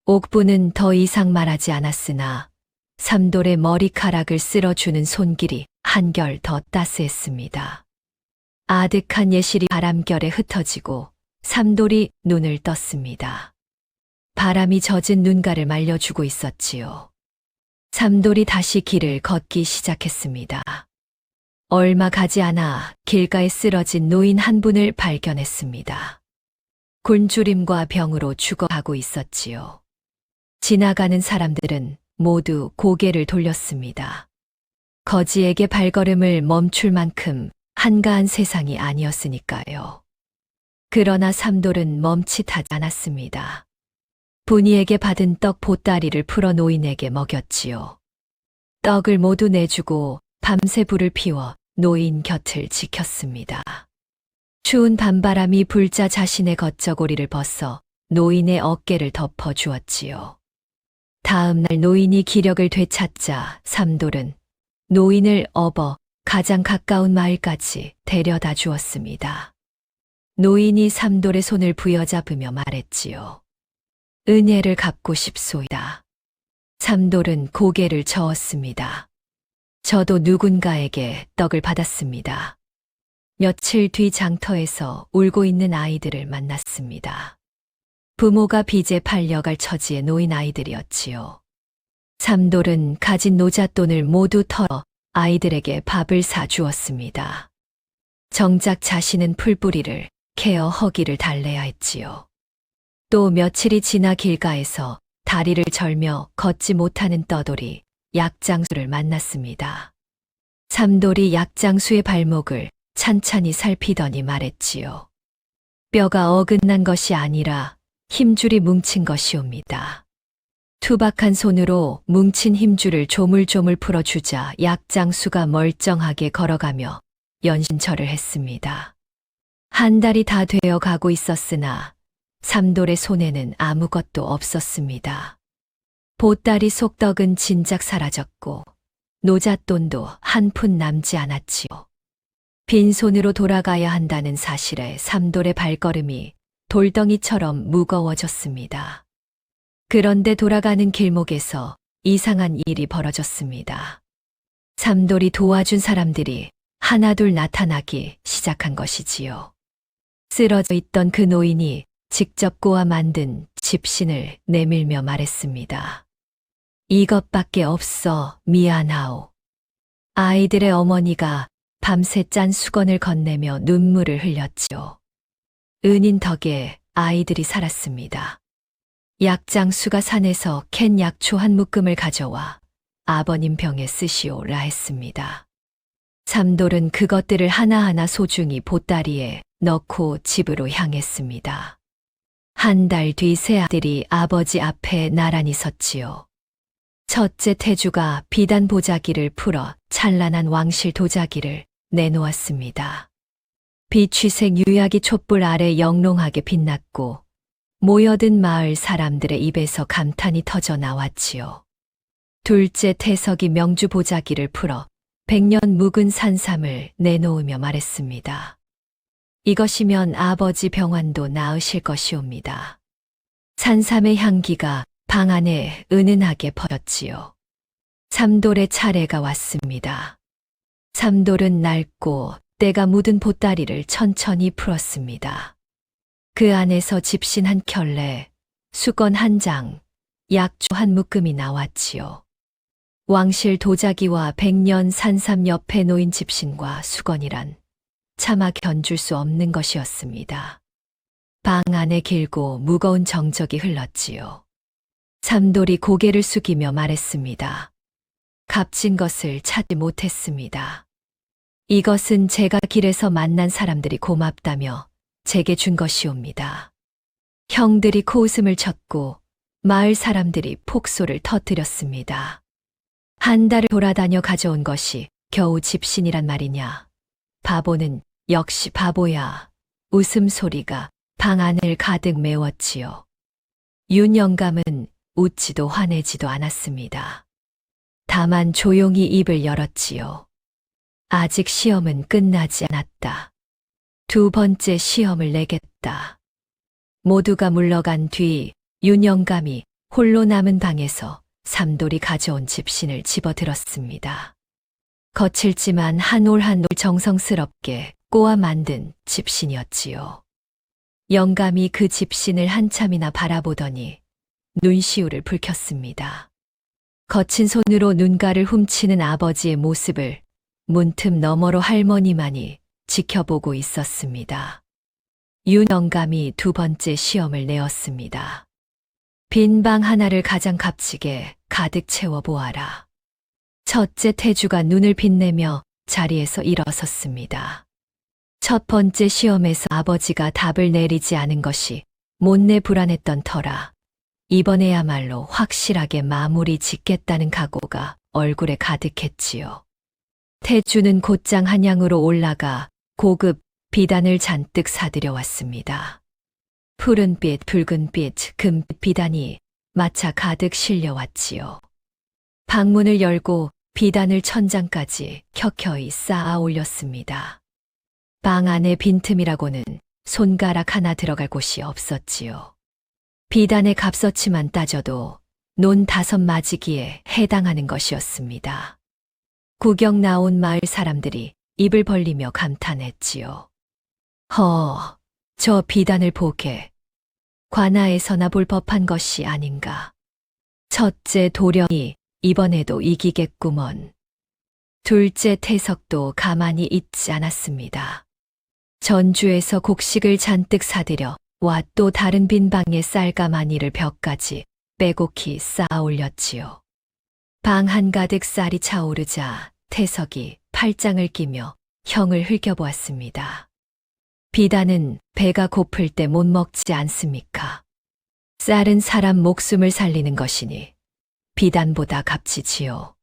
옥분은 더 이상 말하지 않았으나 삼돌의 머리카락을 쓸어주는 손길이 한결 더 따스했습니다. 아득한 예실이 바람결에 흩어지고 삼돌이 눈을 떴습니다. 바람이 젖은 눈가를 말려주고 있었지요. 삼돌이 다시 길을 걷기 시작했습니다. 얼마 가지 않아 길가에 쓰러진 노인 한 분을 발견했습니다. 굶주림과 병으로 죽어가고 있었지요. 지나가는 사람들은 모두 고개를 돌렸습니다. 거지에게 발걸음을 멈출 만큼 한가한 세상이 아니었으니까요. 그러나 삼돌은 멈칫하지 않았습니다. 분이에게 받은 떡 보따리를 풀어 노인에게 먹였지요. 떡을 모두 내주고 밤새 불을 피워 노인 곁을 지켰습니다. 추운 밤바람이 불자 자신의 겉저고리를 벗어 노인의 어깨를 덮어 주었지요. 다음 날 노인이 기력을 되찾자 삼돌은 노인을 업어 가장 가까운 마을까지 데려다 주었습니다. 노인이 삼돌의 손을 부여잡으며 말했지요. 은혜를 갚고 싶소이다. 삼돌은 고개를 저었습니다. 저도 누군가에게 떡을 받았습니다. 며칠 뒤 장터에서 울고 있는 아이들을 만났습니다. 부모가 빚에 팔려갈 처지에 놓인 아이들이었지요. 삼돌은 가진 노잣돈을 모두 털어 아이들에게 밥을 사주었습니다. 정작 자신은 풀뿌리를 캐어 허기를 달래야 했지요. 또 며칠이 지나 길가에서 다리를 절며 걷지 못하는 떠돌이 약장수를 만났습니다. 삼돌이 약장수의 발목을 찬찬히 살피더니 말했지요. 뼈가 어긋난 것이 아니라 힘줄이 뭉친 것이옵니다. 투박한 손으로 뭉친 힘줄을 조물조물 풀어주자 약장수가 멀쩡하게 걸어가며 연신철을 했습니다. 한 달이 다 되어 가고 있었으나 삼돌의 손에는 아무것도 없었습니다. 보따리 속떡은 진작 사라졌고 노잣돈도 한 푼 남지 않았지요. 빈손으로 돌아가야 한다는 사실에 삼돌의 발걸음이 돌덩이처럼 무거워졌습니다. 그런데 돌아가는 길목에서 이상한 일이 벌어졌습니다. 삼돌이 도와준 사람들이 하나둘 나타나기 시작한 것이지요. 쓰러져 있던 그 노인이 직접 꼬아 만든 집신을 내밀며 말했습니다. 이것밖에 없어 미안하오. 아이들의 어머니가 밤새 짠 수건을 건네며 눈물을 흘렸지요. 은인 덕에 아이들이 살았습니다. 약장수가 산에서 캔 약초 한 묶음을 가져와 아버님 병에 쓰시오라 했습니다. 삼돌은 그것들을 하나하나 소중히 보따리에 넣고 집으로 향했습니다. 한 달 뒤 세 아들이 아버지 앞에 나란히 섰지요. 첫째 태주가 비단 보자기를 풀어 찬란한 왕실 도자기를 내놓았습니다. 빛취색 유야기 촛불 아래 영롱하게 빛났고 모여든 마을 사람들의 입에서 감탄이 터져 나왔지요. 둘째 태석이 명주 보자기를 풀어 100년 묵은 산삼을 내놓으며 말했습니다. 이것이면 아버지 병환도 나으실 것이옵니다. 산삼의 향기가 방 안에 은은하게 퍼졌지요. 삼돌의 차례가 왔습니다. 삼돌은 낡고 때가 묻은 보따리를 천천히 풀었습니다. 그 안에서 집신 한 켤레, 수건 한 장, 약초 한 묶음이 나왔지요. 왕실 도자기와 100년 산삼 옆에 놓인 집신과 수건이란 차마 견줄 수 없는 것이었습니다. 방 안에 길고 무거운 정적이 흘렀지요. 삼돌이 고개를 숙이며 말했습니다. 값진 것을 찾지 못했습니다. 이것은 제가 길에서 만난 사람들이 고맙다며 제게 준 것이옵니다. 형들이 코웃음을 쳤고 마을 사람들이 폭소를 터뜨렸습니다. 한 달을 돌아다녀 가져온 것이 겨우 집신이란 말이냐. 바보는 역시 바보야. 웃음소리가 방 안을 가득 메웠지요. 윤 영감은 웃지도 화내지도 않았습니다. 다만 조용히 입을 열었지요. 아직 시험은 끝나지 않았다. 두 번째 시험을 내겠다. 모두가 물러간 뒤 윤 영감이 홀로 남은 방에서 삼돌이 가져온 집신을 집어들었습니다. 거칠지만 한 올 한 올 정성스럽게 꼬아 만든 집신이었지요. 영감이 그 집신을 한참이나 바라보더니 눈시울을 붉혔습니다. 거친 손으로 눈가를 훔치는 아버지의 모습을 문틈 너머로 할머니만이 지켜보고 있었습니다. 윤 영감이 두 번째 시험을 내었습니다. 빈 방 하나를 가장 값지게 가득 채워보아라. 첫째 태주가 눈을 빛내며 자리에서 일어섰습니다. 첫 번째 시험에서 아버지가 답을 내리지 않은 것이 못내 불안했던 터라 이번에야말로 확실하게 마무리 짓겠다는 각오가 얼굴에 가득했지요. 태주는 곧장 한양으로 올라가 고급 비단을 잔뜩 사들여 왔습니다. 푸른빛, 붉은빛, 금빛 비단이 마차 가득 실려왔지요. 방문을 열고 비단을 천장까지 켜켜이 쌓아 올렸습니다. 방 안에 빈틈이라고는 손가락 하나 들어갈 곳이 없었지요. 비단의 값어치만 따져도 논 5마지기에 해당하는 것이었습니다. 구경 나온 마을 사람들이 입을 벌리며 감탄했지요. 저 비단을 보게. 관아에서나 볼 법한 것이 아닌가. 첫째 도령이 이번에도 이기겠구먼. 둘째 태석도 가만히 있지 않았습니다. 전주에서 곡식을 잔뜩 사들여 와 또 다른 빈 방에 쌀가마니를 벽까지 빼곡히 쌓아 올렸지요. 방 한가득 쌀이 차오르자 태석이 팔짱을 끼며 형을 흘겨보았습니다. 비단은 배가 고플 때 못 먹지 않습니까? 쌀은 사람 목숨을 살리는 것이니 비단보다 값지지요.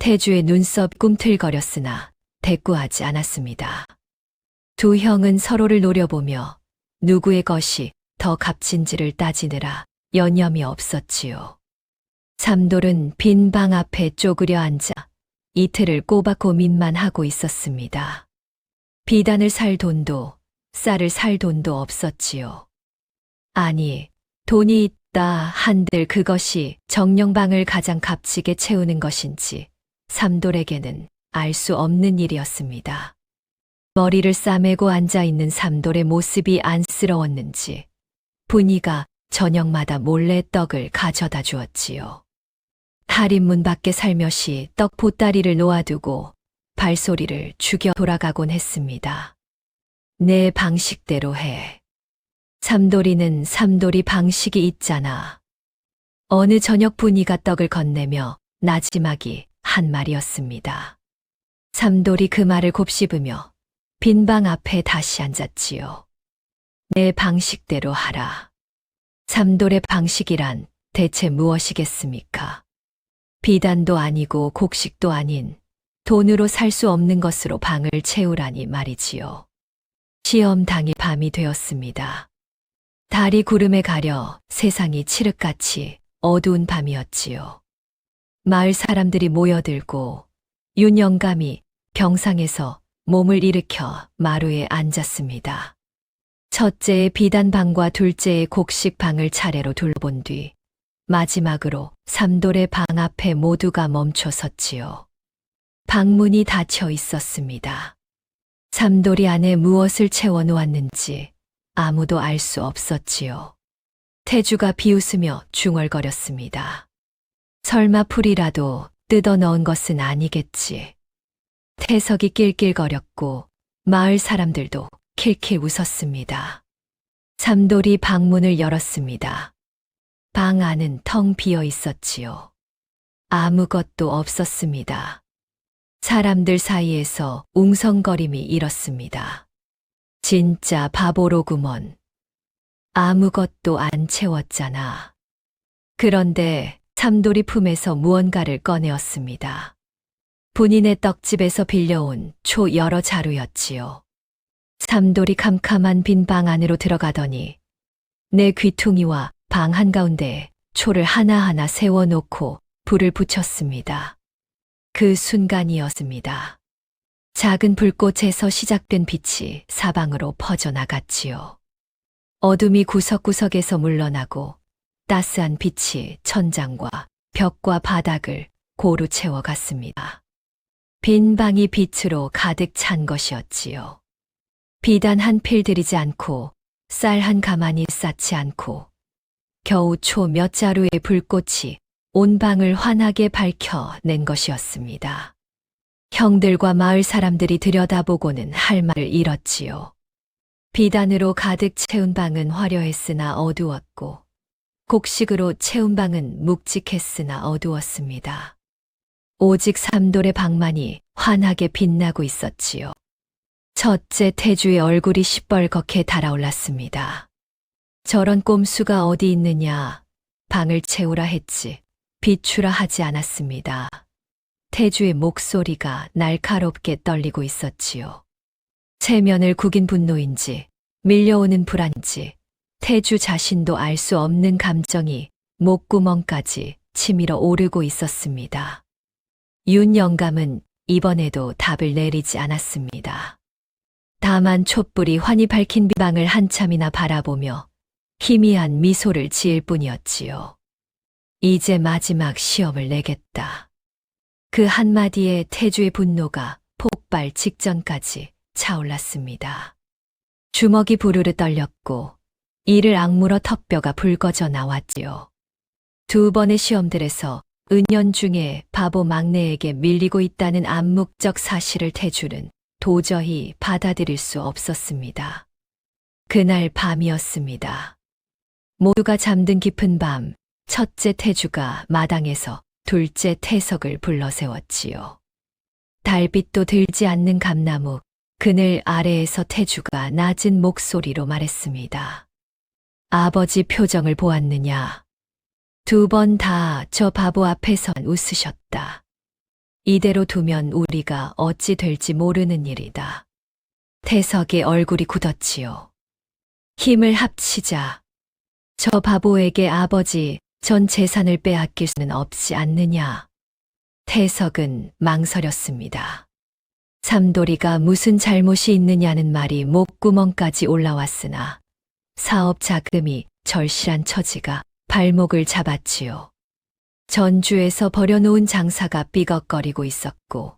태주의 눈썹 꿈틀거렸으나 대꾸하지 않았습니다. 두 형은 서로를 노려보며 누구의 것이 더 값진지를 따지느라 여념이 없었지요. 삼돌은 빈 방 앞에 쪼그려 앉아 이틀을 꼬박 고민만 하고 있었습니다. 비단을 살 돈도 쌀을 살 돈도 없었지요. 아니, 돈이 있다 한들 그것이 정령방을 가장 값지게 채우는 것인지 삼돌에게는 알 수 없는 일이었습니다. 머리를 싸매고 앉아있는 삼돌의 모습이 안쓰러웠는지 분이가 저녁마다 몰래 떡을 가져다 주었지요. 할인문 밖에 살며시 떡 보따리를 놓아두고 발소리를 죽여 돌아가곤 했습니다. 내 방식대로 해. 삼돌이는 삼돌이 방식이 있잖아. 어느 저녁 분이가 떡을 건네며 나지막이 한 말이었습니다. 삼돌이 그 말을 곱씹으며 빈 방 앞에 다시 앉았지요. 내 방식대로 하라. 삼돌의 방식이란 대체 무엇이겠습니까? 비단도 아니고 곡식도 아닌 돈으로 살 수 없는 것으로 방을 채우라니 말이지요. 시험 당일 밤이 되었습니다. 달이 구름에 가려 세상이 칠흑같이 어두운 밤이었지요. 마을 사람들이 모여들고 윤 영감이 병상에서 몸을 일으켜 마루에 앉았습니다. 첫째의 비단방과 둘째의 곡식방을 차례로 둘러본 뒤 마지막으로 삼돌의 방 앞에 모두가 멈춰 섰지요. 방문이 닫혀 있었습니다. 삼돌이 안에 무엇을 채워놓았는지 아무도 알 수 없었지요. 태주가 비웃으며 중얼거렸습니다. 설마 풀이라도 뜯어 넣은 것은 아니겠지. 태석이 낄낄거렸고 마을 사람들도 킬킬 웃었습니다. 삼돌이 방문을 열었습니다. 방 안은 텅 비어 있었지요. 아무것도 없었습니다. 사람들 사이에서 웅성거림이 일었습니다. 진짜 바보로구먼. 아무것도 안 채웠잖아. 그런데 삼돌이 품에서 무언가를 꺼내었습니다. 본인의 떡집에서 빌려온 초 여러 자루였지요. 삼돌이 캄캄한 빈 방 안으로 들어가더니 내 귀퉁이와 방 한가운데에 초를 하나하나 세워놓고 불을 붙였습니다. 그 순간이었습니다. 작은 불꽃에서 시작된 빛이 사방으로 퍼져나갔지요. 어둠이 구석구석에서 물러나고 따스한 빛이 천장과 벽과 바닥을 고루 채워갔습니다. 빈 방이 빛으로 가득 찬 것이었지요. 비단 한 필 들이지 않고 쌀 한 가마니 쌓지 않고 겨우 초 몇 자루의 불꽃이 온 방을 환하게 밝혀낸 것이었습니다. 형들과 마을 사람들이 들여다보고는 할 말을 잃었지요. 비단으로 가득 채운 방은 화려했으나 어두웠고 곡식으로 채운 방은 묵직했으나 어두웠습니다. 오직 삼돌의 방만이 환하게 빛나고 있었지요. 첫째 태주의 얼굴이 시뻘겋게 달아올랐습니다. 저런 꼼수가 어디 있느냐. 방을 채우라 했지 비추라 하지 않았습니다. 태주의 목소리가 날카롭게 떨리고 있었지요. 체면을 구긴 분노인지 밀려오는 불안인지 태주 자신도 알 수 없는 감정이 목구멍까지 치밀어 오르고 있었습니다. 윤 영감은 이번에도 답을 내리지 않았습니다. 다만 촛불이 환히 밝힌 비방을 한참이나 바라보며 희미한 미소를 지을 뿐이었지요. 이제 마지막 시험을 내겠다. 그 한마디에 태주의 분노가 폭발 직전까지 차올랐습니다. 주먹이 부르르 떨렸고 이를 악물어 턱뼈가 붉어져 나왔지요. 두 번의 시험들에서 은연중에 바보 막내에게 밀리고 있다는 암묵적 사실을 태주는 도저히 받아들일 수 없었습니다. 그날 밤이었습니다. 모두가 잠든 깊은 밤, 첫째 태주가 마당에서 둘째 태석을 불러세웠지요. 달빛도 들지 않는 감나무 그늘 아래에서 태주가 낮은 목소리로 말했습니다. 아버지 표정을 보았느냐? 두 번 다 저 바보 앞에선 웃으셨다. 이대로 두면 우리가 어찌 될지 모르는 일이다. 태석의 얼굴이 굳었지요. 힘을 합치자. 저 바보에게 아버지 전 재산을 빼앗길 수는 없지 않느냐. 태석은 망설였습니다. 삼돌이가 무슨 잘못이 있느냐는 말이 목구멍까지 올라왔으나 사업 자금이 절실한 처지가 발목을 잡았지요. 전주에서 버려놓은 장사가 삐걱거리고 있었고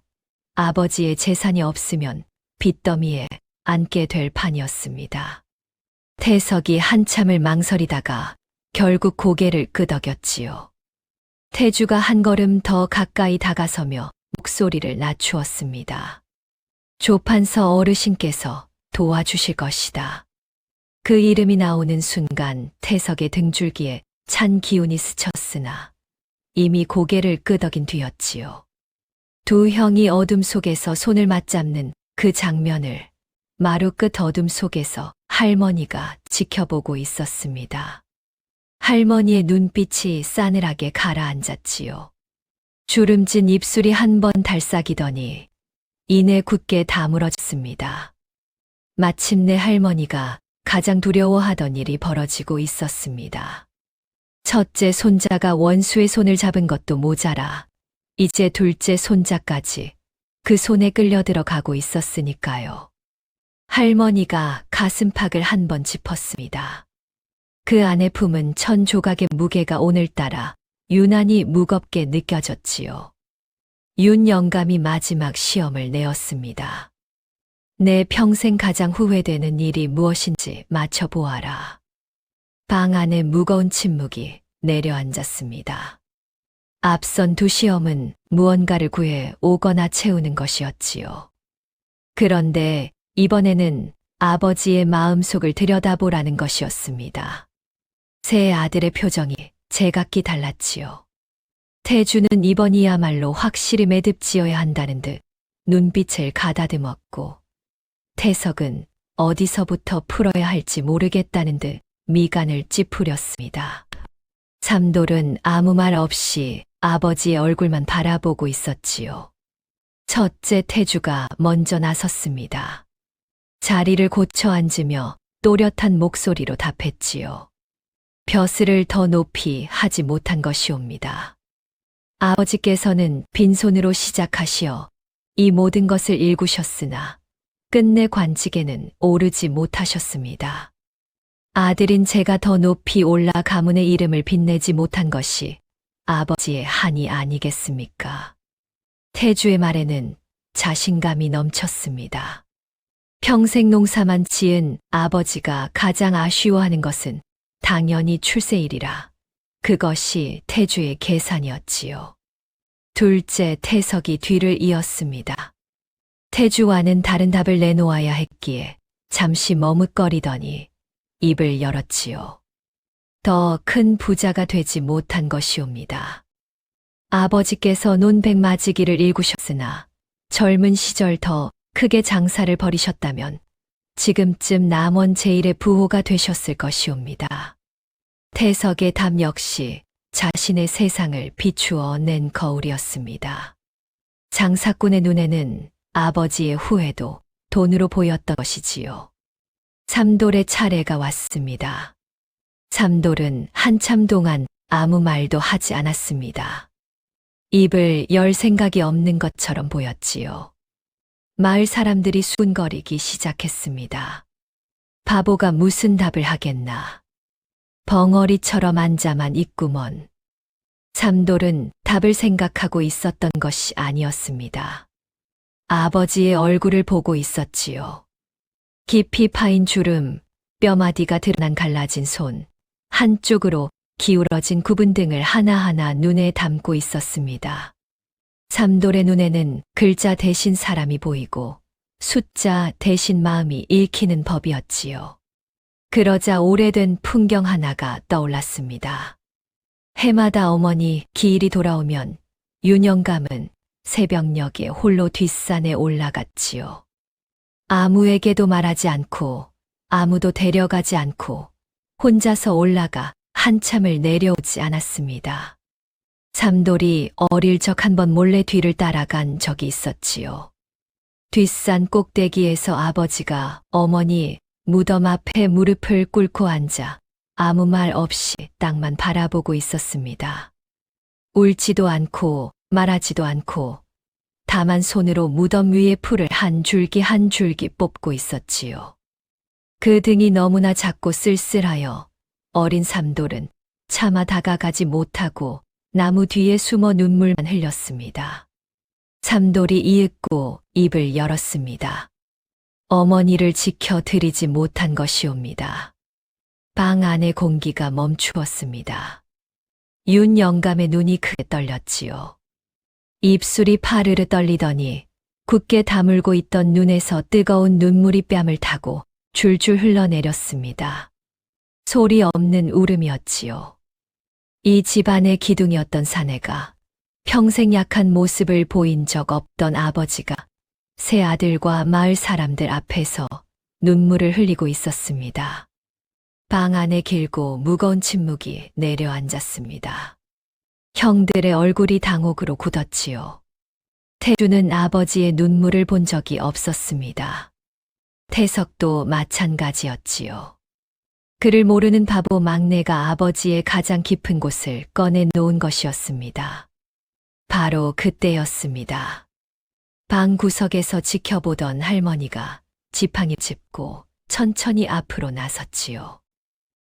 아버지의 재산이 없으면 빚더미에 앉게 될 판이었습니다. 태석이 한참을 망설이다가 결국 고개를 끄덕였지요. 태주가 한 걸음 더 가까이 다가서며 목소리를 낮추었습니다. 조판서 어르신께서 도와주실 것이다. 그 이름이 나오는 순간 태석의 등줄기에 찬 기운이 스쳤으나 이미 고개를 끄덕인 뒤였지요. 두 형이 어둠 속에서 손을 맞잡는 그 장면을 마루 끝 어둠 속에서 할머니가 지켜보고 있었습니다. 할머니의 눈빛이 싸늘하게 가라앉았지요. 주름진 입술이 한 번 달싹이더니 이내 굳게 다물어졌습니다. 마침내 할머니가 가장 두려워하던 일이 벌어지고 있었습니다. 첫째 손자가 원수의 손을 잡은 것도 모자라 이제 둘째 손자까지 그 손에 끌려 들어가고 있었으니까요. 할머니가 가슴팍을 한 번 짚었습니다. 그 안에 품은 1000조각의 무게가 오늘따라 유난히 무겁게 느껴졌지요. 윤 영감이 마지막 시험을 내었습니다. 내 평생 가장 후회되는 일이 무엇인지 맞춰보아라. 방 안에 무거운 침묵이 내려앉았습니다. 앞선 두 시험은 무언가를 구해 오거나 채우는 것이었지요. 그런데 이번에는 아버지의 마음속을 들여다보라는 것이었습니다. 세 아들의 표정이 제각기 달랐지요. 태주는 이번이야말로 확실히 매듭지어야 한다는 듯 눈빛을 가다듬었고 태석은 어디서부터 풀어야 할지 모르겠다는 듯 미간을 찌푸렸습니다. 삼돌은 아무 말 없이 아버지의 얼굴만 바라보고 있었지요. 첫째 태주가 먼저 나섰습니다. 자리를 고쳐 앉으며 또렷한 목소리로 답했지요. 벼슬을 더 높이 하지 못한 것이옵니다. 아버지께서는 빈손으로 시작하시어 이 모든 것을 일구셨으나 끝내 관직에는 오르지 못하셨습니다. 아들인 제가 더 높이 올라 가문의 이름을 빛내지 못한 것이 아버지의 한이 아니겠습니까? 태주의 말에는 자신감이 넘쳤습니다. 평생 농사만 지은 아버지가 가장 아쉬워하는 것은 당연히 출세일이라 그것이 태주의 계산이었지요. 둘째 태석이 뒤를 이었습니다. 태주와는 다른 답을 내놓아야 했기에 잠시 머뭇거리더니 입을 열었지요. 더 큰 부자가 되지 못한 것이옵니다. 아버지께서 논백맞이기를 일구셨으나 젊은 시절 더 크게 장사를 벌이셨다면 지금쯤 남원 제1의 부호가 되셨을 것이옵니다. 태석의 답 역시 자신의 세상을 비추어 낸 거울이었습니다. 장사꾼의 눈에는 아버지의 후회도 돈으로 보였던 것이지요. 삼돌의 차례가 왔습니다. 삼돌은 한참 동안 아무 말도 하지 않았습니다. 입을 열 생각이 없는 것처럼 보였지요. 마을 사람들이 수군거리기 시작했습니다. 바보가 무슨 답을 하겠나. 벙어리처럼 앉아만 있구먼. 삼돌은 답을 생각하고 있었던 것이 아니었습니다. 아버지의 얼굴을 보고 있었지요. 깊이 파인 주름, 뼈마디가 드러난 갈라진 손, 한쪽으로 기울어진 구분 등을 하나하나 눈에 담고 있었습니다. 삼돌의 눈에는 글자 대신 사람이 보이고 숫자 대신 마음이 읽히는 법이었지요. 그러자 오래된 풍경 하나가 떠올랐습니다. 해마다 어머니 기일이 돌아오면 윤영감은 새벽녘에 홀로 뒷산에 올라갔지요. 아무에게도 말하지 않고 아무도 데려가지 않고 혼자서 올라가 한참을 내려오지 않았습니다. 삼돌이 어릴 적 한번 몰래 뒤를 따라간 적이 있었지요. 뒷산 꼭대기에서 아버지가 어머니 무덤 앞에 무릎을 꿇고 앉아 아무 말 없이 땅만 바라보고 있었습니다. 울지도 않고 말하지도 않고 다만 손으로 무덤 위에 풀을 한 줄기 한 줄기 뽑고 있었지요. 그 등이 너무나 작고 쓸쓸하여 어린 삼돌은 차마 다가가지 못하고 나무 뒤에 숨어 눈물만 흘렸습니다. 삼돌이 이윽고 입을 열었습니다. 어머니를 지켜드리지 못한 것이옵니다. 방 안의 공기가 멈추었습니다. 윤 영감의 눈이 크게 떨렸지요. 입술이 파르르 떨리더니 굳게 다물고 있던 눈에서 뜨거운 눈물이 뺨을 타고 줄줄 흘러내렸습니다. 소리 없는 울음이었지요. 이 집안의 기둥이었던 사내가 평생 약한 모습을 보인 적 없던 아버지가 새 아들과 마을 사람들 앞에서 눈물을 흘리고 있었습니다. 방 안에 길고 무거운 침묵이 내려앉았습니다. 형들의 얼굴이 당혹으로 굳었지요. 태주는 아버지의 눈물을 본 적이 없었습니다. 태석도 마찬가지였지요. 그를 모르는 바보 막내가 아버지의 가장 깊은 곳을 꺼내놓은 것이었습니다. 바로 그때였습니다. 방 구석에서 지켜보던 할머니가 지팡이 짚고 천천히 앞으로 나섰지요.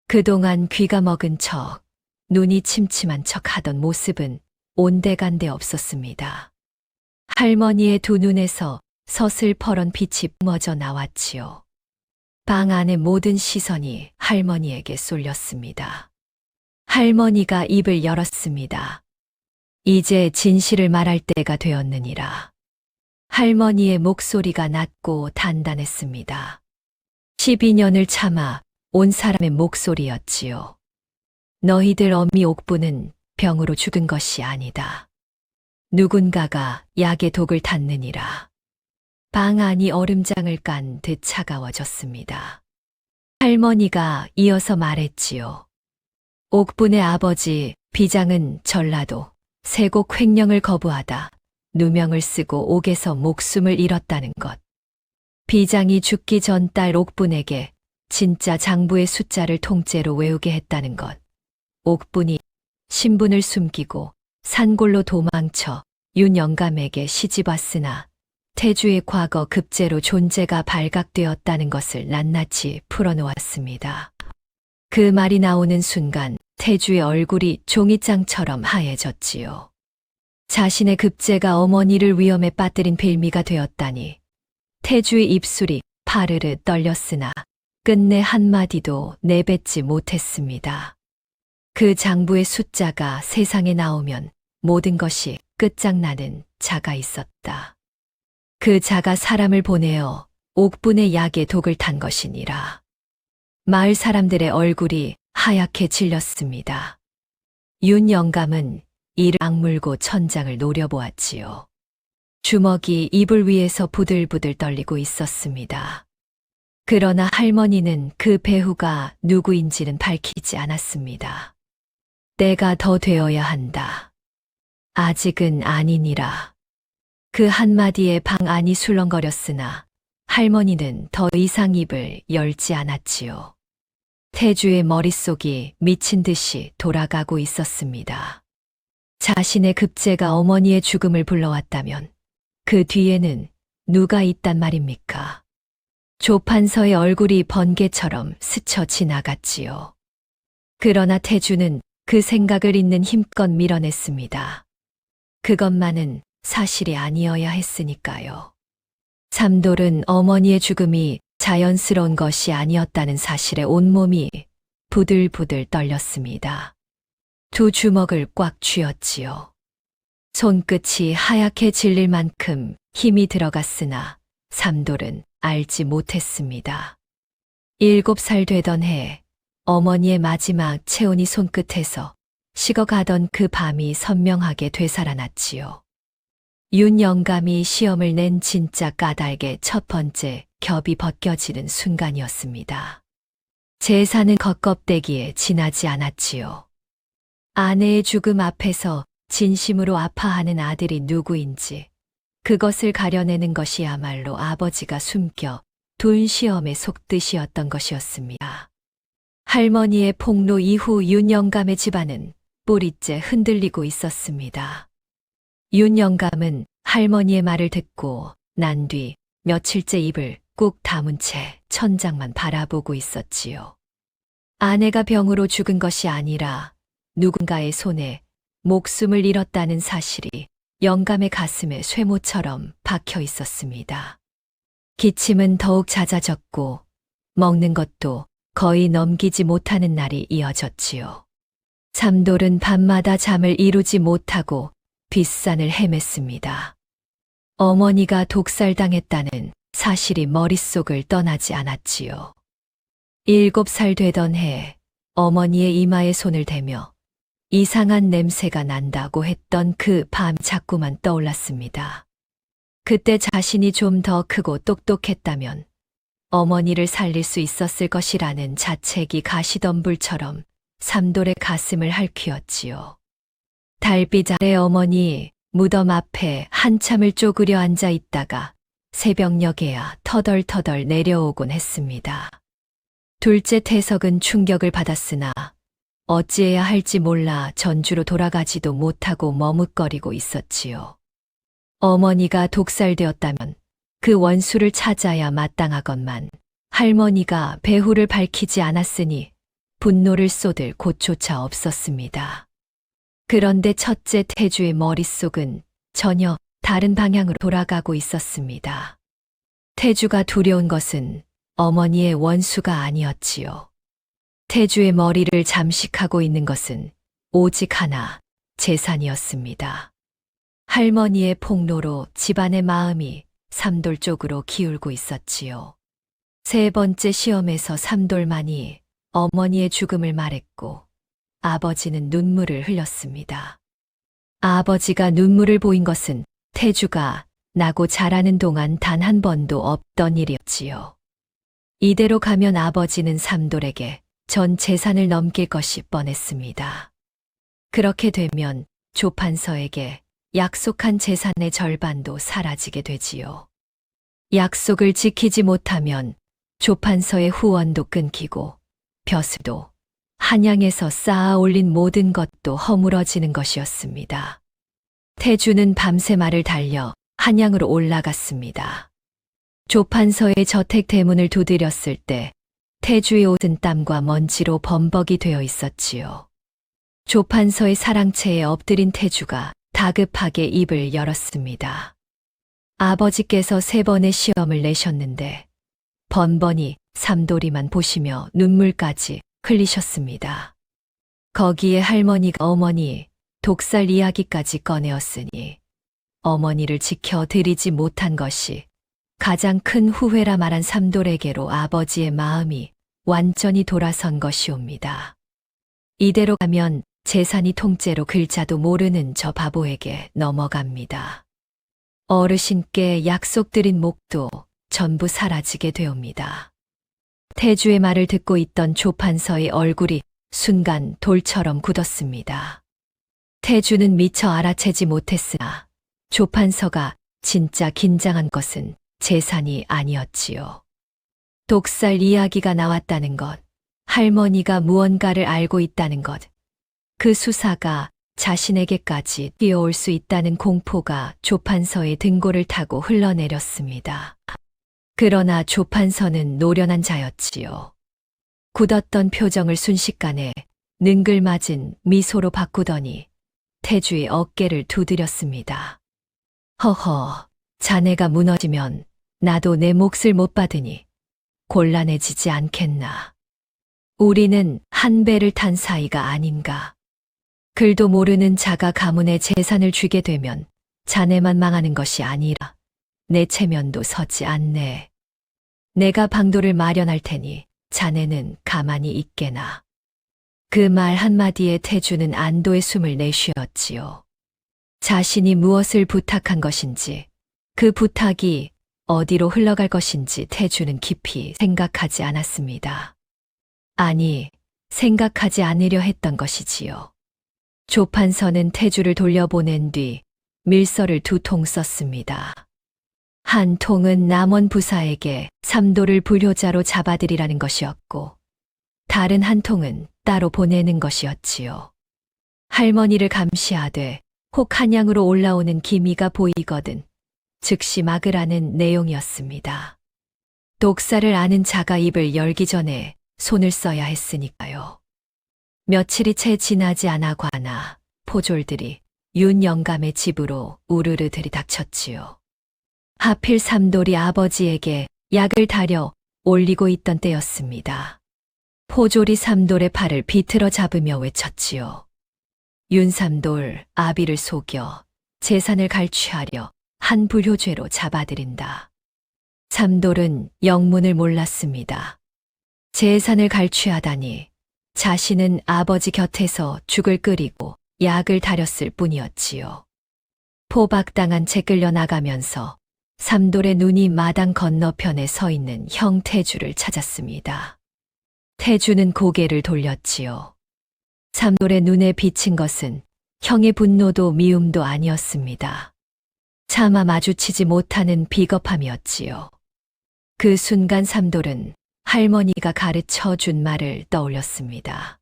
그동안 귀가 먹은 척, 눈이 침침한 척 하던 모습은 온데간데 없었습니다. 할머니의 두 눈에서 서슬퍼런 빛이 뿜어져 나왔지요. 방 안의 모든 시선이 할머니에게 쏠렸습니다. 할머니가 입을 열었습니다. 이제 진실을 말할 때가 되었느니라. 할머니의 목소리가 낮고 단단했습니다. 12년을 참아 온 사람의 목소리였지요. 너희들 어미 옥부는 병으로 죽은 것이 아니다. 누군가가 약의 독을 탔느니라. 방 안이 얼음장을 깐 듯 차가워졌습니다. 할머니가 이어서 말했지요. 옥분의 아버지 비장은 전라도 세곡 횡령을 거부하다 누명을 쓰고 옥에서 목숨을 잃었다는 것. 비장이 죽기 전 딸 옥분에게 진짜 장부의 숫자를 통째로 외우게 했다는 것. 옥분이 신분을 숨기고 산골로 도망쳐 윤 영감에게 시집 왔으나 태주의 과거 급제로 존재가 발각되었다는 것을 낱낱이 풀어놓았습니다. 그 말이 나오는 순간 태주의 얼굴이 종이장처럼 하얘졌지요. 자신의 급제가 어머니를 위험에 빠뜨린 빌미가 되었다니 태주의 입술이 파르르 떨렸으나 끝내 한마디도 내뱉지 못했습니다. 그 장부의 숫자가 세상에 나오면 모든 것이 끝장나는 자가 있었다. 그 자가 사람을 보내어 옥분의 약에 독을 탄 것이니라. 마을 사람들의 얼굴이 하얗게 질렸습니다. 윤 영감은 이를 악물고 천장을 노려보았지요. 주먹이 이불 위에서 부들부들 떨리고 있었습니다. 그러나 할머니는 그 배후가 누구인지는 밝히지 않았습니다. 때가 더 되어야 한다. 아직은 아니니라. 그 한마디에 방 안이 술렁거렸으나 할머니는 더 이상 입을 열지 않았지요. 태주의 머릿속이 미친 듯이 돌아가고 있었습니다. 자신의 급제가 어머니의 죽음을 불러왔다면 그 뒤에는 누가 있단 말입니까? 조판서의 얼굴이 번개처럼 스쳐 지나갔지요. 그러나 태주는 그 생각을 있는 힘껏 밀어냈습니다. 그것만은 사실이 아니어야 했으니까요. 삼돌은 어머니의 죽음이 자연스러운 것이 아니었다는 사실에 온몸이 부들부들 떨렸습니다. 두 주먹을 꽉 쥐었지요. 손끝이 하얗게 질릴 만큼 힘이 들어갔으나 삼돌은 알지 못했습니다. 7살 되던 해 어머니의 마지막 체온이 손끝에서 식어가던 그 밤이 선명하게 되살아났지요. 윤 영감이 시험을 낸 진짜 까닭의 첫 번째 겹이 벗겨지는 순간이었습니다. 제사는 겉껍데기에 지나지 않았지요. 아내의 죽음 앞에서 진심으로 아파하는 아들이 누구인지 그것을 가려내는 것이야말로 아버지가 숨겨 둔 시험의 속뜻이었던 것이었습니다. 할머니의 폭로 이후 윤 영감의 집안은 뿌리째 흔들리고 있었습니다. 윤 영감은 할머니의 말을 듣고 난 뒤 며칠째 입을 꾹 다문 채 천장만 바라보고 있었지요. 아내가 병으로 죽은 것이 아니라 누군가의 손에 목숨을 잃었다는 사실이 영감의 가슴에 쇠모처럼 박혀 있었습니다. 기침은 더욱 잦아졌고 먹는 것도 거의 넘기지 못하는 날이 이어졌지요. 삼돌은 밤마다 잠을 이루지 못하고 뒷산을 헤맸습니다. 어머니가 독살당했다는 사실이 머릿속을 떠나지 않았지요. 7살 되던 해 어머니의 이마에 손을 대며 이상한 냄새가 난다고 했던 그 밤 자꾸만 떠올랐습니다. 그때 자신이 좀 더 크고 똑똑했다면 어머니를 살릴 수 있었을 것이라는 자책이 가시덤불처럼 삼돌의 가슴을 핥히었지요. 달빛 아래 어머니 무덤 앞에 한참을 쪼그려 앉아 있다가 새벽녘에야 터덜터덜 내려오곤 했습니다. 둘째 태석은 충격을 받았으나 어찌해야 할지 몰라 전주로 돌아가지도 못하고 머뭇거리고 있었지요. 어머니가 독살되었다면 그 원수를 찾아야 마땅하건만 할머니가 배후를 밝히지 않았으니 분노를 쏟을 곳조차 없었습니다. 그런데 첫째 태주의 머릿속은 전혀 다른 방향으로 돌아가고 있었습니다. 태주가 두려운 것은 어머니의 원수가 아니었지요. 태주의 머리를 잠식하고 있는 것은 오직 하나, 재산이었습니다. 할머니의 폭로로 집안의 마음이 삼돌 쪽으로 기울고 있었지요. 세 번째 시험에서 삼돌만이 어머니의 죽음을 말했고 아버지는 눈물을 흘렸습니다. 아버지가 눈물을 보인 것은 태주가 나고 자라는 동안 단 한 번도 없던 일이었지요. 이대로 가면 아버지는 삼돌에게 전 재산을 넘길 것이 뻔했습니다. 그렇게 되면 조판서에게 약속한 재산의 절반도 사라지게 되지요. 약속을 지키지 못하면 조판서의 후원도 끊기고 벼슬도 한양에서 쌓아 올린 모든 것도 허물어지는 것이었습니다. 태주는 밤새 말을 달려 한양으로 올라갔습니다. 조판서의 저택 대문을 두드렸을 때 태주의 옷은 땀과 먼지로 범벅이 되어 있었지요. 조판서의 사랑채에 엎드린 태주가 다급하게 입을 열었습니다. 아버지께서 3번의 시험을 내셨는데 번번이 삼돌이만 보시며 눈물까지 흘리셨습니다. 거기에 할머니가 어머니 독살 이야기까지 꺼내었으니 어머니를 지켜드리지 못한 것이 가장 큰 후회라 말한 삼돌에게로 아버지의 마음이 완전히 돌아선 것이옵니다. 이대로 가면 재산이 통째로 글자도 모르는 저 바보에게 넘어갑니다. 어르신께 약속드린 목도 전부 사라지게 되옵니다. 태주의 말을 듣고 있던 조판서의 얼굴이 순간 돌처럼 굳었습니다. 태주는 미처 알아채지 못했으나 조판서가 진짜 긴장한 것은 재산이 아니었지요. 독살 이야기가 나왔다는 것, 할머니가 무언가를 알고 있다는 것, 그 수사가 자신에게까지 뛰어올 수 있다는 공포가 조판서의 등골을 타고 흘러내렸습니다. 그러나 조판서는 노련한 자였지요. 굳었던 표정을 순식간에 능글맞은 미소로 바꾸더니 태주의 어깨를 두드렸습니다. 허허, 자네가 무너지면 나도 내 몫을 못 받으니 곤란해지지 않겠나. 우리는 한 배를 탄 사이가 아닌가. 글도 모르는 자가 가문의 재산을 쥐게 되면 자네만 망하는 것이 아니라 내 체면도 서지 않네. 내가 방도를 마련할 테니 자네는 가만히 있게나. 그 말 한마디에 태주는 안도의 숨을 내쉬었지요. 자신이 무엇을 부탁한 것인지, 그 부탁이 어디로 흘러갈 것인지 태주는 깊이 생각하지 않았습니다. 아니, 생각하지 않으려 했던 것이지요. 조판서는 태주를 돌려보낸 뒤 밀서를 2통 썼습니다. 한 통은 남원 부사에게 삼도를 불효자로 잡아들이라는 것이었고, 다른 한 통은 따로 보내는 것이었지요. 할머니를 감시하되 혹 한양으로 올라오는 기미가 보이거든 즉시 막으라는 내용이었습니다. 독사를 아는 자가 입을 열기 전에 손을 써야 했으니까요. 며칠이 채 지나지 않아 관아, 포졸들이 윤 영감의 집으로 우르르 들이닥쳤지요. 하필 삼돌이 아버지에게 약을 다려 올리고 있던 때였습니다. 포졸이 삼돌의 팔을 비틀어 잡으며 외쳤지요. 윤삼돌, 아비를 속여 재산을 갈취하려 한 불효죄로 잡아들인다. 삼돌은 영문을 몰랐습니다. 재산을 갈취하다니 자신은 아버지 곁에서 죽을 끓이고 약을 다렸을 뿐이었지요. 포박당한 채 끌려나가면서 삼돌의 눈이 마당 건너편에 서 있는 형 태주를 찾았습니다. 태주는 고개를 돌렸지요. 삼돌의 눈에 비친 것은 형의 분노도 미움도 아니었습니다. 차마 마주치지 못하는 비겁함이었지요. 그 순간 삼돌은 할머니가 가르쳐 준 말을 떠올렸습니다.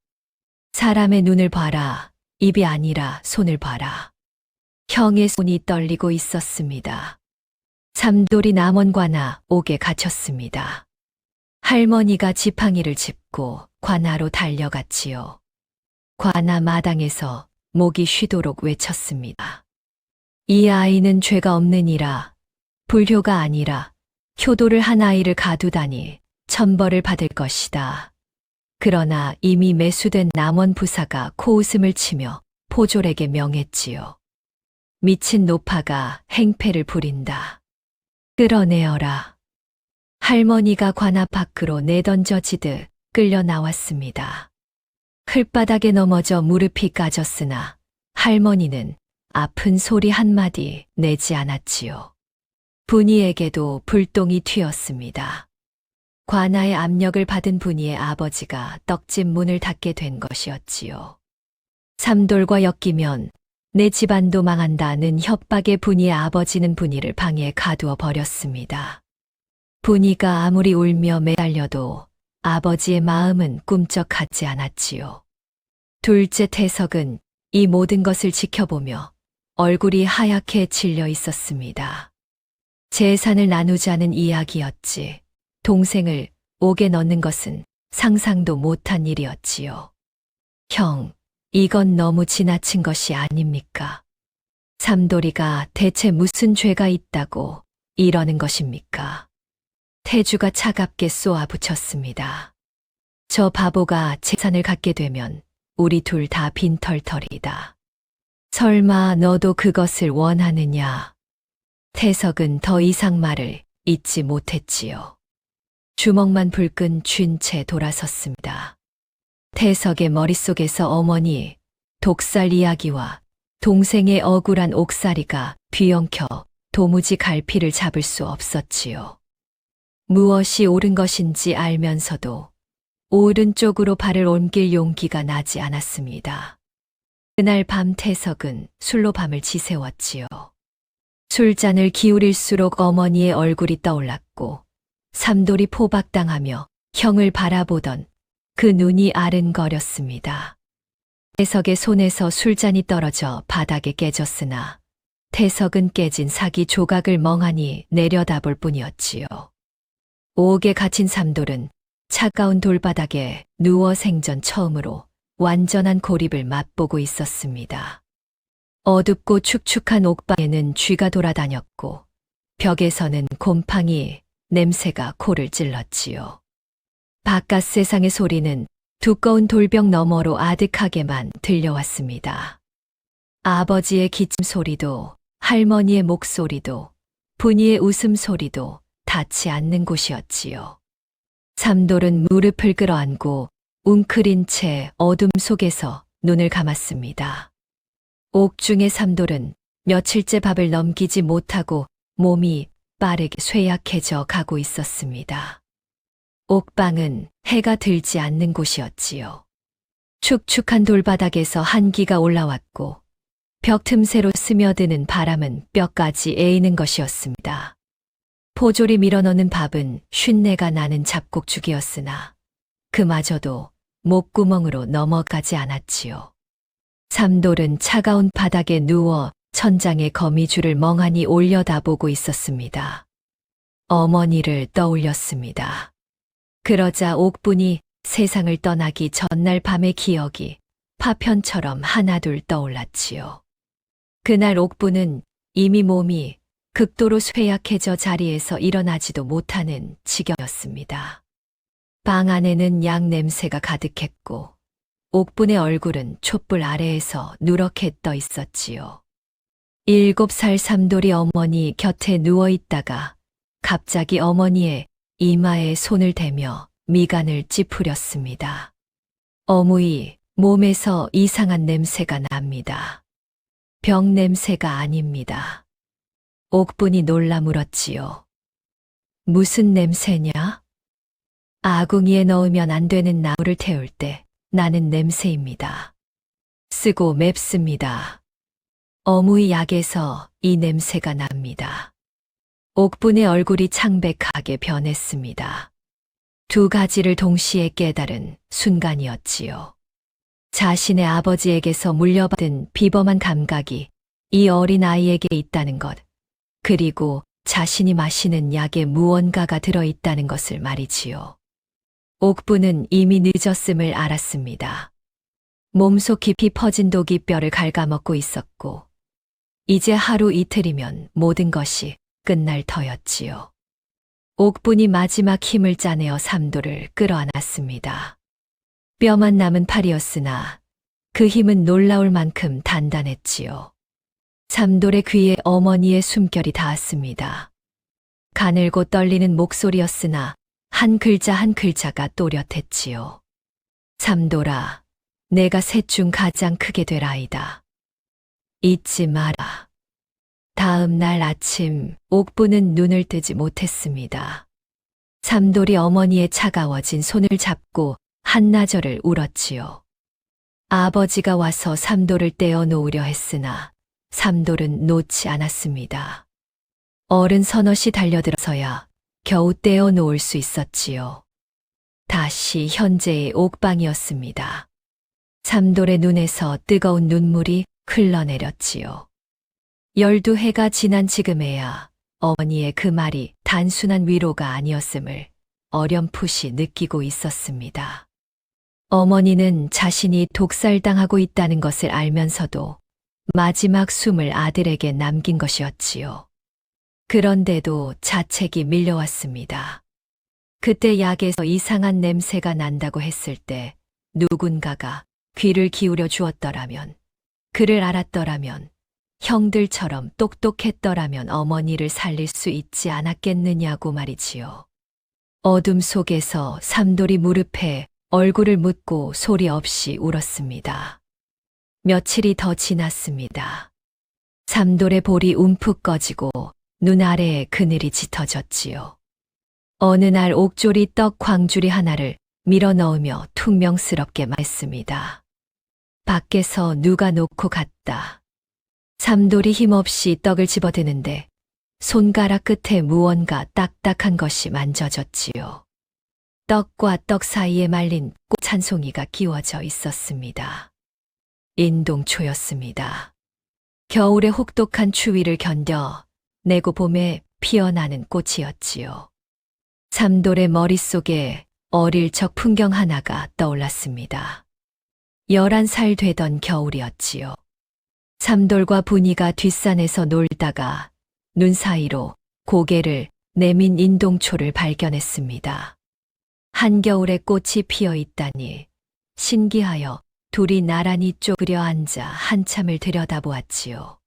사람의 눈을 봐라, 입이 아니라 손을 봐라. 형의 손이 떨리고 있었습니다. 삼돌이 남원관아 옥에 갇혔습니다. 할머니가 지팡이를 짚고 관아로 달려갔지요. 관아 마당에서 목이 쉬도록 외쳤습니다. 이 아이는 죄가 없느니라. 불효가 아니라 효도를 한 아이를 가두다니 천벌을 받을 것이다. 그러나 이미 매수된 남원 부사가 코웃음을 치며 포졸에게 명했지요. 미친 노파가 행패를 부린다. 끌어내어라. 할머니가 관아 밖으로 내던져지듯 끌려 나왔습니다. 흘바닥에 넘어져 무릎이 까졌으나 할머니는 아픈 소리 한마디 내지 않았지요. 분이에게도 불똥이 튀었습니다. 관아의 압력을 받은 분이의 아버지가 떡집 문을 닫게 된 것이었지요. 삼돌과 엮이면 내 집안도 망한다는 협박에 분이의 아버지는 분이를 방에 가두어 버렸습니다. 분이가 아무리 울며 매달려도 아버지의 마음은 꿈쩍하지 않았지요. 둘째 태석은 이 모든 것을 지켜보며 얼굴이 하얗게 질려 있었습니다. 재산을 나누자는 이야기였지 동생을 옥에 넣는 것은 상상도 못한 일이었지요. 형, 이건 너무 지나친 것이 아닙니까? 삼돌이가 대체 무슨 죄가 있다고 이러는 것입니까? 태주가 차갑게 쏘아붙였습니다. 저 바보가 재산을 갖게 되면 우리 둘 다 빈털터리다. 설마 너도 그것을 원하느냐? 태석은 더 이상 말을 잇지 못했지요. 주먹만 불끈 쥔 채 돌아섰습니다. 태석의 머릿속에서 어머니, 독살 이야기와 동생의 억울한 옥살이가 뒤엉켜 도무지 갈피를 잡을 수 없었지요. 무엇이 옳은 것인지 알면서도 옳은 쪽으로 발을 옮길 용기가 나지 않았습니다. 그날 밤 태석은 술로 밤을 지새웠지요. 술잔을 기울일수록 어머니의 얼굴이 떠올랐고 삼돌이 포박당하며 형을 바라보던 그 눈이 아른거렸습니다. 태석의 손에서 술잔이 떨어져 바닥에 깨졌으나 태석은 깨진 사기 조각을 멍하니 내려다볼 뿐이었지요. 옥에 갇힌 삼돌은 차가운 돌바닥에 누워 생전 처음으로 완전한 고립을 맛보고 있었습니다. 어둡고 축축한 옥방에는 쥐가 돌아다녔고 벽에서는 곰팡이 냄새가 코를 찔렀지요. 바깥 세상의 소리는 두꺼운 돌벽 너머로 아득하게만 들려왔습니다. 아버지의 기침 소리도 할머니의 목소리도 분이의 웃음소리도 닿지 않는 곳이었지요. 삼돌은 무릎을 끌어안고 웅크린 채 어둠 속에서 눈을 감았습니다. 옥중의 삼돌은 며칠째 밥을 넘기지 못하고 몸이 빠르게 쇠약해져 가고 있었습니다. 옥방은 해가 들지 않는 곳이었지요. 축축한 돌바닥에서 한기가 올라왔고 벽 틈새로 스며드는 바람은 뼈까지 에이는 것이었습니다. 포졸이 밀어넣는 밥은 쉰내가 나는 잡곡죽이었으나 그마저도 목구멍으로 넘어가지 않았지요. 삼돌은 차가운 바닥에 누워 천장에 거미줄을 멍하니 올려다보고 있었습니다. 어머니를 떠올렸습니다. 그러자 옥분이 세상을 떠나기 전날 밤의 기억이 파편처럼 하나둘 떠올랐지요. 그날 옥분은 이미 몸이 극도로 쇠약해져 자리에서 일어나지도 못하는 지경이었습니다. 방 안에는 약 냄새가 가득했고 옥분의 얼굴은 촛불 아래에서 누렇게 떠 있었지요. 7살 삼돌이 어머니 곁에 누워 있다가 갑자기 어머니의 이마에 손을 대며 미간을 찌푸렸습니다. 어무이 몸에서 이상한 냄새가 납니다. 병 냄새가 아닙니다. 옥분이 놀라 물었지요. 무슨 냄새냐? 아궁이에 넣으면 안 되는 나무를 태울 때 나는 냄새입니다. 쓰고 맵습니다. 어무이 약에서 이 냄새가 납니다. 옥분의 얼굴이 창백하게 변했습니다. 두 가지를 동시에 깨달은 순간이었지요. 자신의 아버지에게서 물려받은 비범한 감각이 이 어린 아이에게 있다는 것, 그리고 자신이 마시는 약에 무언가가 들어있다는 것을 말이지요. 옥분은 이미 늦었음을 알았습니다. 몸속 깊이 퍼진 독이 뼈를 갉아먹고 있었고 이제 하루 이틀이면 모든 것이 끝날 터였지요. 옥분이 마지막 힘을 짜내어 삼돌을 끌어안았습니다. 뼈만 남은 팔이었으나 그 힘은 놀라울 만큼 단단했지요. 삼돌의 귀에 어머니의 숨결이 닿았습니다. 가늘고 떨리는 목소리였으나 한 글자 한 글자가 또렷했지요. 삼돌아, 내가 셋 중 가장 크게 될 아이다. 잊지 마라. 다음 날 아침 옥분은 눈을 뜨지 못했습니다. 삼돌이 어머니의 차가워진 손을 잡고 한나절을 울었지요. 아버지가 와서 삼돌을 떼어 놓으려 했으나 삼돌은 놓지 않았습니다. 어른 서너시 달려들어서야 겨우 떼어 놓을 수 있었지요. 다시 현재의 옥방이었습니다. 삼돌의 눈에서 뜨거운 눈물이 흘러내렸지요. 12해가 지난 지금에야 어머니의 그 말이 단순한 위로가 아니었음을 어렴풋이 느끼고 있었습니다. 어머니는 자신이 독살당하고 있다는 것을 알면서도 마지막 숨을 아들에게 남긴 것이었지요. 그런데도 자책이 밀려왔습니다. 그때 약에서 이상한 냄새가 난다고 했을 때 누군가가 귀를 기울여 주었더라면, 그를 알았더라면, 형들처럼 똑똑했더라면 어머니를 살릴 수 있지 않았겠느냐고 말이지요. 어둠 속에서 삼돌이 무릎에 얼굴을 묻고 소리 없이 울었습니다. 며칠이 더 지났습니다. 삼돌의 볼이 움푹 꺼지고 눈 아래에 그늘이 짙어졌지요. 어느 날 옥졸이 떡 광주리 하나를 밀어 넣으며 퉁명스럽게 말했습니다. 밖에서 누가 놓고 갔다. 삼돌이 힘없이 떡을 집어드는데 손가락 끝에 무언가 딱딱한 것이 만져졌지요. 떡과 떡 사이에 말린 꽃 한 송이가 끼워져 있었습니다. 인동초였습니다. 겨울의 혹독한 추위를 견뎌 내고 봄에 피어나는 꽃이었지요. 삼돌의 머릿속에 어릴 적 풍경 하나가 떠올랐습니다. 11살 되던 겨울이었지요. 삼돌과 분이가 뒷산에서 놀다가 눈 사이로 고개를 내민 인동초를 발견했습니다. 한겨울에 꽃이 피어 있다니 신기하여 둘이 나란히 쪼그려 앉아 한참을 들여다보았지요.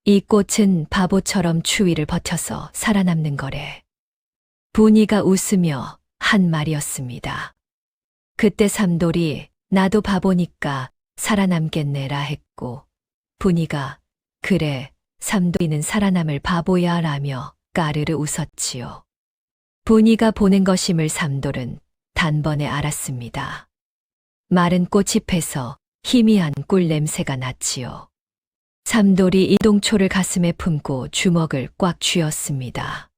이 꽃은 바보처럼 추위를 버텨서 살아남는 거래. 분이가 웃으며 한 말이었습니다. 그때 삼돌이 나도 바보니까 살아남겠네라 했고, 분이가 그래 삼돌이는 살아남을 바보야 라며 까르르 웃었지요. 분이가 보낸 것임을 삼돌은 단번에 알았습니다. 마른 꽃잎에서 희미한 꿀 냄새가 났지요. 삼돌이 인동초를 가슴에 품고 주먹을 꽉 쥐었습니다.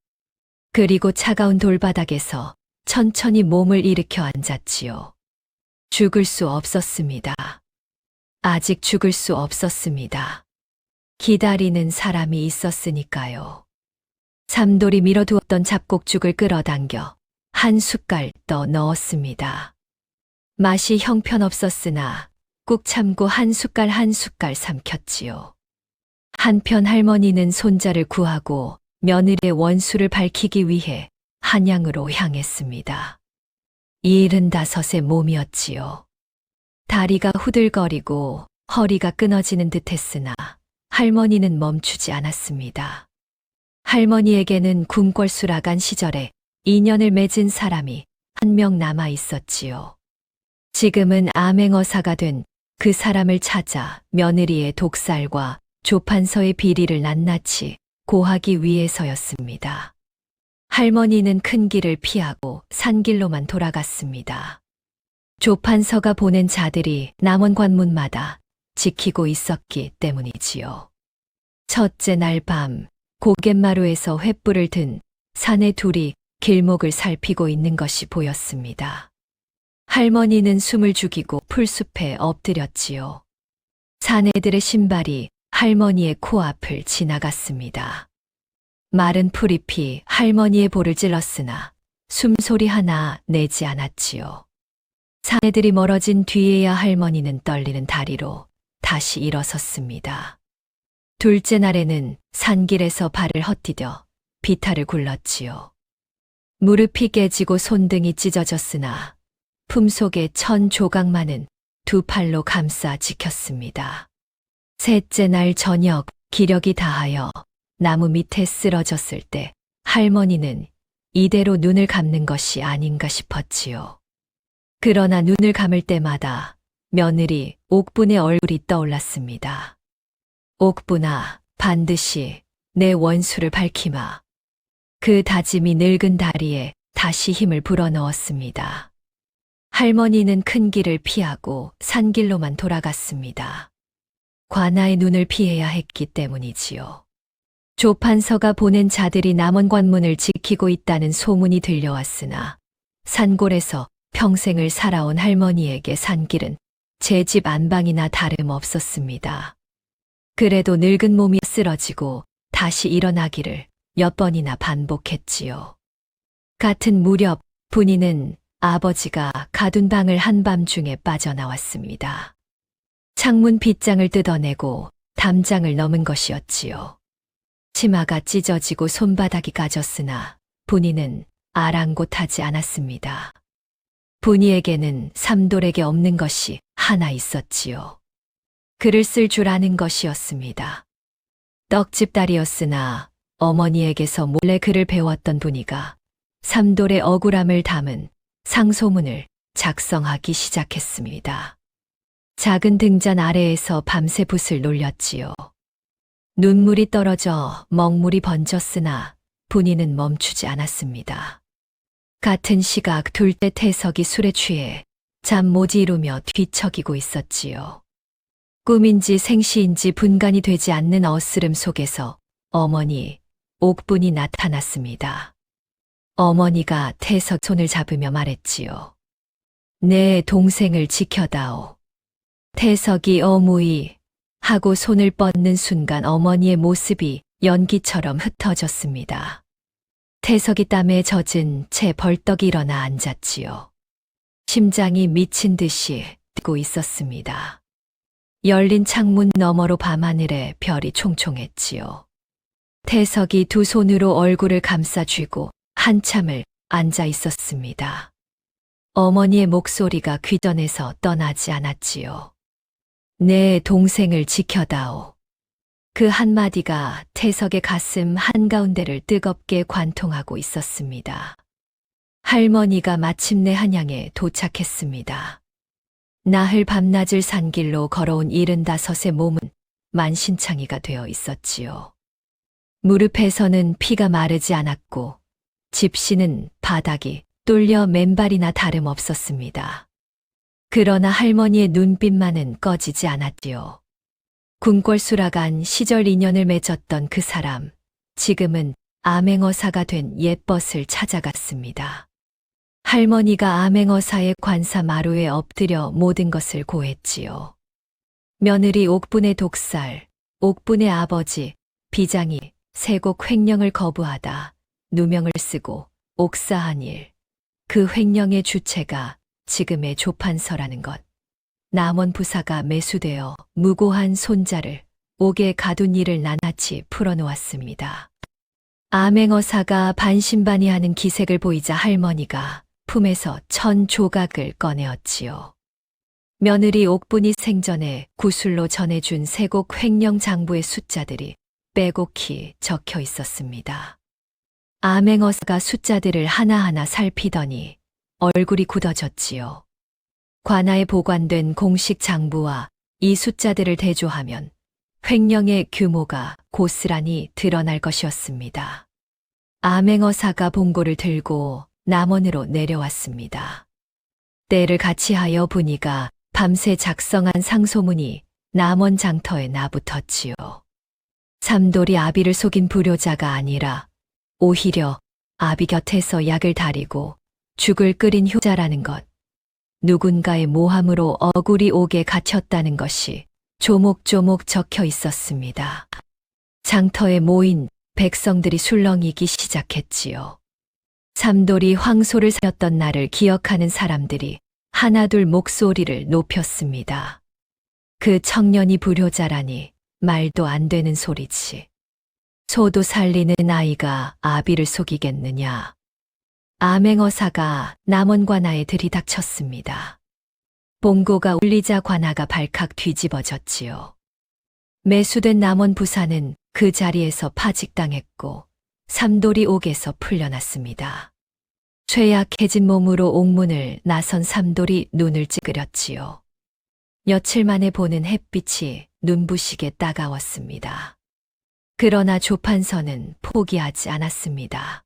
그리고 차가운 돌바닥에서 천천히 몸을 일으켜 앉았지요. 죽을 수 없었습니다. 아직 죽을 수 없었습니다. 기다리는 사람이 있었으니까요. 삼돌이 밀어두었던 잡곡죽을 끌어당겨 한 숟갈 떠 넣었습니다. 맛이 형편없었으나 꾹 참고 한 숟갈 한 숟갈 삼켰지요. 한편 할머니는 손자를 구하고 며느리의 원수를 밝히기 위해 한양으로 향했습니다. 75의 몸이었지요. 다리가 후들거리고 허리가 끊어지는 듯했으나 할머니는 멈추지 않았습니다. 할머니에게는 궁궐수라간 시절에 인연을 맺은 사람이 한 명 남아 있었지요. 지금은 암행어사가 된 그 사람을 찾아 며느리의 독살과 조판서의 비리를 낱낱이 고하기 위해서였습니다. 할머니는 큰 길을 피하고 산길로만 돌아갔습니다. 조판서가 보낸 자들이 남원 관문마다 지키고 있었기 때문이지요. 첫째 날 밤 고갯마루에서 횃불을 든 사내 둘이 길목을 살피고 있는 것이 보였습니다. 할머니는 숨을 죽이고 풀숲에 엎드렸지요. 사내들의 신발이 할머니의 코앞을 지나갔습니다. 마른 풀잎이 할머니의 볼을 찔렀으나 숨소리 하나 내지 않았지요. 사내들이 멀어진 뒤에야 할머니는 떨리는 다리로 다시 일어섰습니다. 둘째 날에는 산길에서 발을 헛디뎌 비탈을 굴렀지요. 무릎이 깨지고 손등이 찢어졌으나 품속에 1000조각만은 두 팔로 감싸 지켰습니다. 셋째 날 저녁 기력이 다하여 나무 밑에 쓰러졌을 때 할머니는 이대로 눈을 감는 것이 아닌가 싶었지요. 그러나 눈을 감을 때마다 며느리 옥분의 얼굴이 떠올랐습니다. 옥분아, 반드시 내 원수를 밝히마. 그 다짐이 늙은 다리에 다시 힘을 불어넣었습니다. 할머니는 큰 길을 피하고 산길로만 돌아갔습니다. 관아의 눈을 피해야 했기 때문이지요. 조판서가 보낸 자들이 남원 관문을 지키고 있다는 소문이 들려왔으나 산골에서 평생을 살아온 할머니에게 산길은 제 집 안방이나 다름없었습니다. 그래도 늙은 몸이 쓰러지고 다시 일어나기를 몇 번이나 반복했지요. 같은 무렵 분이는 아버지가 가둔 방을 한밤중에 빠져나왔습니다. 창문 빗장을 뜯어내고 담장을 넘은 것이었지요. 치마가 찢어지고 손바닥이 까졌으나 분이는 아랑곳하지 않았습니다. 분이에게는 삼돌에게 없는 것이 하나 있었지요. 글을 쓸 줄 아는 것이었습니다. 떡집 딸이었으나 어머니에게서 몰래 글을 배웠던 분이가 삼돌의 억울함을 담은 상소문을 작성하기 시작했습니다. 작은 등잔 아래에서 밤새 붓을 놀렸지요. 눈물이 떨어져 먹물이 번졌으나 분이는 멈추지 않았습니다. 같은 시각 둘째 태석이 술에 취해 잠 못 이루며 뒤척이고 있었지요. 꿈인지 생시인지 분간이 되지 않는 어스름 속에서 어머니, 옥분이 나타났습니다. 어머니가 태석 손을 잡으며 말했지요. 내 동생을 지켜다오. 태석이 어무이 하고 손을 뻗는 순간 어머니의 모습이 연기처럼 흩어졌습니다. 태석이 땀에 젖은 채 벌떡 일어나 앉았지요. 심장이 미친 듯이 뛰고 있었습니다. 열린 창문 너머로 밤하늘에 별이 총총했지요. 태석이 두 손으로 얼굴을 감싸 쥐고 한참을 앉아 있었습니다. 어머니의 목소리가 귀전에서 떠나지 않았지요. 내 동생을 지켜다오. 그 한마디가 태석의 가슴 한가운데를 뜨겁게 관통하고 있었습니다. 할머니가 마침내 한양에 도착했습니다. 나흘 밤낮을 산길로 걸어온 75의 몸은 만신창이가 되어 있었지요. 무릎에서는 피가 마르지 않았고 집시는 바닥이 뚫려 맨발이나 다름없었습니다. 그러나 할머니의 눈빛만은 꺼지지 않았지요. 궁궐수라간 시절 인연을 맺었던 그 사람, 지금은 암행어사가 된 옛벗을 찾아갔습니다. 할머니가 암행어사의 관사 마루에 엎드려 모든 것을 고했지요. 며느리 옥분의 독살, 옥분의 아버지, 비장이 세곡 횡령을 거부하다 누명을 쓰고 옥사한 일, 그 횡령의 주체가 지금의 조판서라는 것. 남원 부사가 매수되어 무고한 손자를 옥에 가둔 일을 낱낱이 풀어놓았습니다. 암행어사가 반신반의하는 기색을 보이자 할머니가 품에서 1000조각을 꺼내었지요. 며느리 옥분이 생전에 구술로 전해준 세곡 횡령 장부의 숫자들이 빼곡히 적혀 있었습니다. 암행어사가 숫자들을 하나하나 살피더니 얼굴이 굳어졌지요. 관아에 보관된 공식 장부와 이 숫자들을 대조하면 횡령의 규모가 고스란히 드러날 것이었습니다. 암행어사가 봉고를 들고 남원으로 내려왔습니다. 때를 같이하여 분이가 밤새 작성한 상소문이 남원 장터에 나붙었지요. 삼돌이 아비를 속인 불효자가 아니라 오히려 아비 곁에서 약을 다리고 죽을 끓인 효자라는 것, 누군가의 모함으로 억울히 옥에 갇혔다는 것이 조목조목 적혀 있었습니다. 장터에 모인 백성들이 술렁이기 시작했지요. 삼돌이 황소를 사였던 날을 기억하는 사람들이 하나둘 목소리를 높였습니다. 그 청년이 불효자라니 말도 안 되는 소리지. 소도 살리는 아이가 아비를 속이겠느냐. 암행어사가 남원 관아에 들이닥쳤습니다. 봉고가 울리자 관아가 발칵 뒤집어졌지요. 매수된 남원 부사는 그 자리에서 파직당했고 삼돌이 옥에서 풀려났습니다. 쇠약해진 몸으로 옥문을 나선 삼돌이 눈을 찌그렸지요. 며칠 만에 보는 햇빛이 눈부시게 따가웠습니다. 그러나 조판서는 포기하지 않았습니다.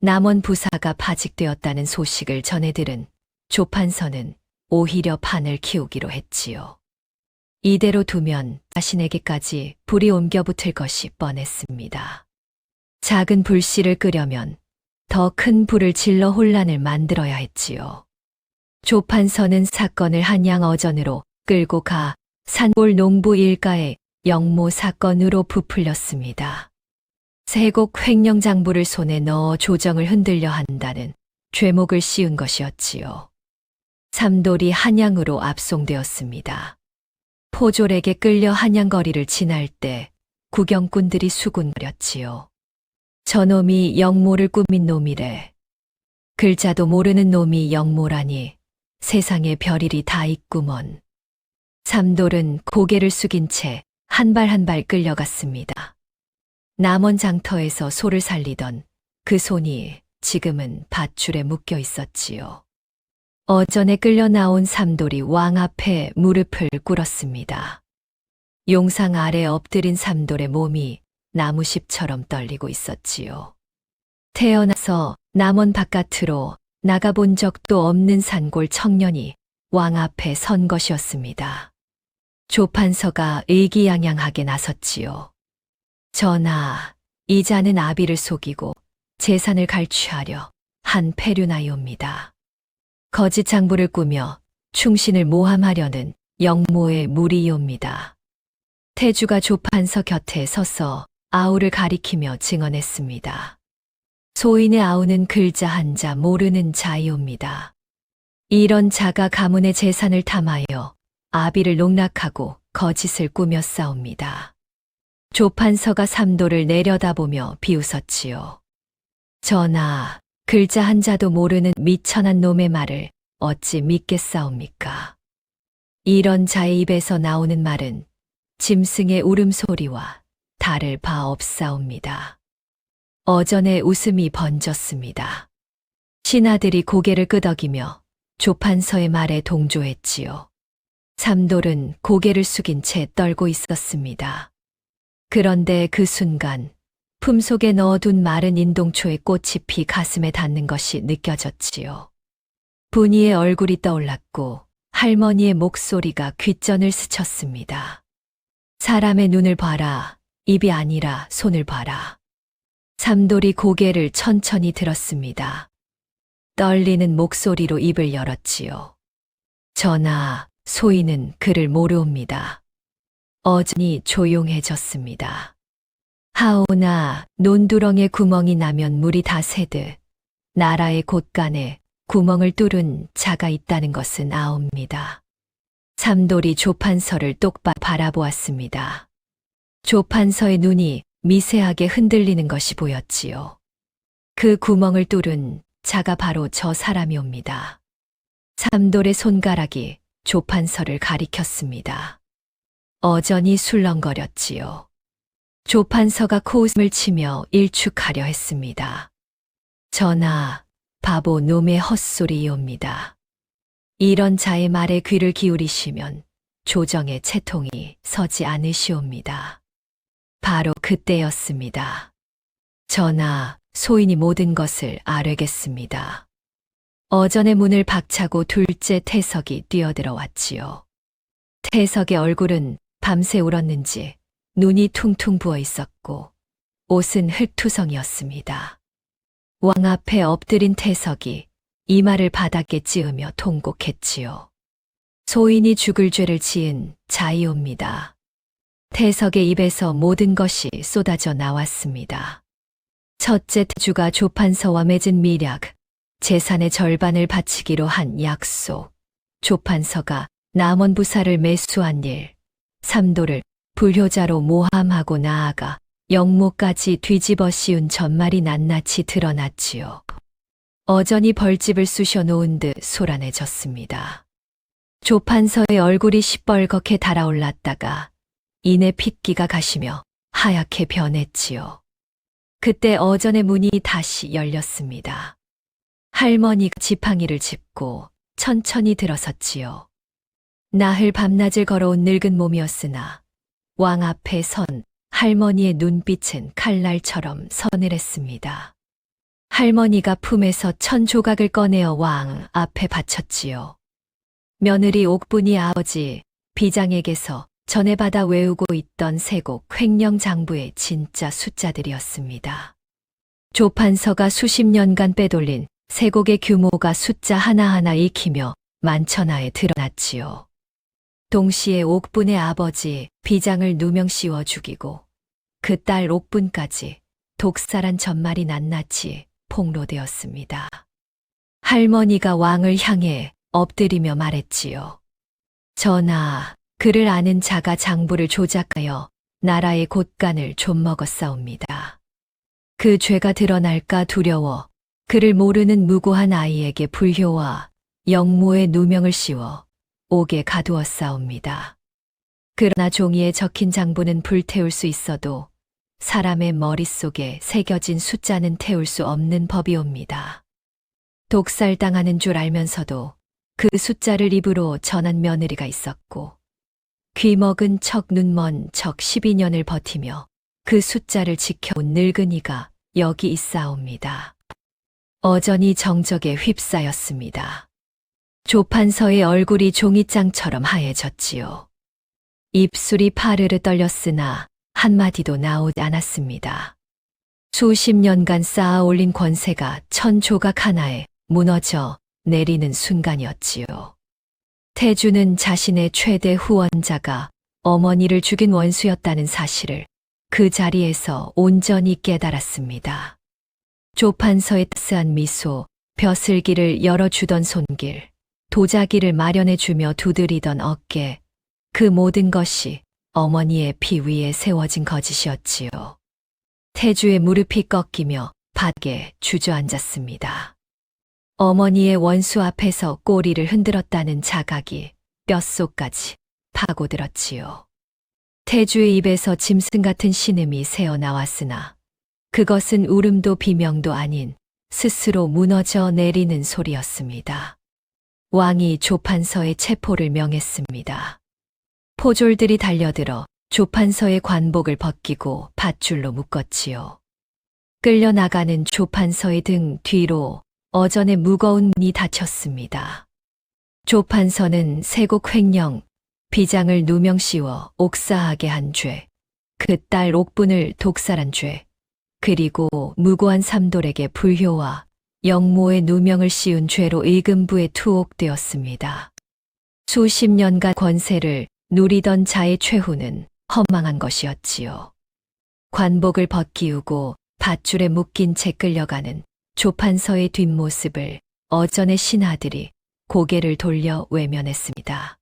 남원 부사가 파직되었다는 소식을 전해들은 조판서는 오히려 판을 키우기로 했지요. 이대로 두면 자신에게까지 불이 옮겨붙을 것이 뻔했습니다. 작은 불씨를 끄려면 더 큰 불을 질러 혼란을 만들어야 했지요. 조판서는 사건을 한양 어전으로 끌고 가 산골 농부 일가의 영모 사건으로 부풀렸습니다. 세곡 횡령 장부를 손에 넣어 조정을 흔들려 한다는 죄목을 씌운 것이었지요. 삼돌이 한양으로 압송되었습니다. 포졸에게 끌려 한양거리를 지날 때 구경꾼들이 수군거렸지요. 저놈이 영모를 꾸민 놈이래. 글자도 모르는 놈이 영모라니 세상에 별일이 다 있구먼. 삼돌은 고개를 숙인 채 한 발 한 발 끌려갔습니다. 남원 장터에서 소를 살리던 그 손이 지금은 밧줄에 묶여 있었지요. 어전에 끌려 나온 삼돌이 왕 앞에 무릎을 꿇었습니다. 용상 아래 엎드린 삼돌의 몸이 나무십처럼 떨리고 있었지요. 태어나서 남원 바깥으로 나가본 적도 없는 산골 청년이 왕 앞에 선 것이었습니다. 조판서가 의기양양하게 나섰지요. 전하, 이 자는 아비를 속이고 재산을 갈취하려 한 패륜아이옵니다. 거짓 장부를 꾸며 충신을 모함하려는 영모의 무리이옵니다. 태주가 조판서 곁에 서서 아우를 가리키며 증언했습니다. 소인의 아우는 글자 한자 모르는 자이옵니다. 이런 자가 가문의 재산을 탐하여 아비를 농락하고 거짓을 꾸며 싸웁니다. 조판서가 삼도를 내려다보며 비웃었지요. 전하, 글자 한자도 모르는 미천한 놈의 말을 어찌 믿겠사옵니까? 이런 자의 입에서 나오는 말은 짐승의 울음소리와 다를 바 없사옵니다. 어전에 웃음이 번졌습니다. 신하들이 고개를 끄덕이며 조판서의 말에 동조했지요. 삼돌은 고개를 숙인 채 떨고 있었습니다. 그런데 그 순간 품속에 넣어둔 마른 인동초의 꽃이 피 가슴에 닿는 것이 느껴졌지요. 분이의 얼굴이 떠올랐고 할머니의 목소리가 귓전을 스쳤습니다. 사람의 눈을 봐라, 입이 아니라 손을 봐라. 삼돌이 고개를 천천히 들었습니다. 떨리는 목소리로 입을 열었지요. 전하, 소인은 그를 모르옵니다. 어전이 조용해졌습니다. 하오나 논두렁에 구멍이 나면 물이 다 새듯 나라의 곳간에 구멍을 뚫은 자가 있다는 것은 아옵니다. 삼돌이 조판서를 똑바로 바라보았습니다. 조판서의 눈이 미세하게 흔들리는 것이 보였지요. 그 구멍을 뚫은 자가 바로 저 사람이옵니다. 삼돌의 손가락이 조판서를 가리켰습니다. 어전이 술렁거렸지요. 조판서가 코웃음을 치며 일축하려 했습니다. 전하, 바보 놈의 헛소리이옵니다. 이런 자의 말에 귀를 기울이시면 조정의 채통이 서지 않으시옵니다. 바로 그때였습니다. 전하, 소인이 모든 것을 아뢰겠습니다. 어전의 문을 박차고 둘째 태석이 뛰어들어왔지요. 태석의 얼굴은 밤새 울었는지 눈이 퉁퉁 부어 있었고 옷은 흙투성이었습니다. 왕 앞에 엎드린 태석이 이마를 바닥에 찌으며 통곡했지요. 소인이 죽을 죄를 지은 자이옵니다. 태석의 입에서 모든 것이 쏟아져 나왔습니다. 첫째 태주가 조판서와 맺은 미략, 재산의 절반을 바치기로 한 약속, 조판서가 남원부사를 매수한 일, 삼도를 불효자로 모함하고 나아가 영모까지 뒤집어 씌운 전말이 낱낱이 드러났지요. 어전이 벌집을 쑤셔 놓은 듯 소란해졌습니다. 조판서의 얼굴이 시뻘겋게 달아올랐다가 이내 핏기가 가시며 하얗게 변했지요. 그때 어전의 문이 다시 열렸습니다. 할머니가 지팡이를 짚고 천천히 들어섰지요. 나흘 밤낮을 걸어온 늙은 몸이었으나 왕 앞에 선 할머니의 눈빛은 칼날처럼 서늘했습니다. 할머니가 품에서 1000조각을 꺼내어 왕 앞에 바쳤지요. 며느리 옥분이 아버지 비장에게서 전해받아 외우고 있던 세곡 횡령장부의 진짜 숫자들이었습니다. 조판서가 수십 년간 빼돌린 세곡의 규모가 숫자 하나하나 익히며 만천하에 드러났지요. 동시에 옥분의 아버지 비장을 누명 씌워 죽이고 그 딸 옥분까지 독살한 전말이 낱낱이 폭로되었습니다. 할머니가 왕을 향해 엎드리며 말했지요. 전하, 그를 아는 자가 장부를 조작하여 나라의 곳간을 좀먹었사옵니다. 그 죄가 드러날까 두려워 그를 모르는 무고한 아이에게 불효와 영모의 누명을 씌워 옥에 가두었사옵니다. 그러나 종이에 적힌 장부는 불태울 수 있어도 사람의 머릿속에 새겨진 숫자는 태울 수 없는 법이옵니다. 독살당하는 줄 알면서도 그 숫자를 입으로 전한 며느리가 있었고 귀먹은 척 눈먼 척 12년을 버티며 그 숫자를 지켜온 늙은이가 여기 있사옵니다. 어전이 정적에 휩싸였습니다. 조판서의 얼굴이 종이장처럼 하얘졌지요. 입술이 파르르 떨렸으나 한마디도 나오지 않았습니다. 수십 년간 쌓아 올린 권세가 천 조각 하나에 무너져 내리는 순간이었지요. 태주는 자신의 최대 후원자가 어머니를 죽인 원수였다는 사실을 그 자리에서 온전히 깨달았습니다. 조판서의 따스한 미소, 벼슬기를 열어주던 손길, 도자기를 마련해주며 두드리던 어깨, 그 모든 것이 어머니의 피 위에 세워진 거짓이었지요. 태주의 무릎이 꺾이며 바닥에 주저앉았습니다. 어머니의 원수 앞에서 꼬리를 흔들었다는 자각이 뼛속까지 파고들었지요. 태주의 입에서 짐승 같은 신음이 새어나왔으나 그것은 울음도 비명도 아닌 스스로 무너져 내리는 소리였습니다. 왕이 조판서의 체포를 명했습니다. 포졸들이 달려들어 조판서의 관복을 벗기고 밧줄로 묶었지요. 끌려나가는 조판서의 등 뒤로 어전의 무거운 문이 닫혔습니다. 조판서는 세곡 횡령, 비장을 누명 씌워 옥사하게 한 죄, 그 딸 옥분을 독살한 죄, 그리고 무고한 삼돌에게 불효와 영모의 누명을 씌운 죄로 의금부에 투옥되었습니다. 수십 년간 권세를 누리던 자의 최후는 허망한 것이었지요. 관복을 벗기우고 밧줄에 묶인 채 끌려가는 조판서의 뒷모습을 어전의 신하들이 고개를 돌려 외면했습니다.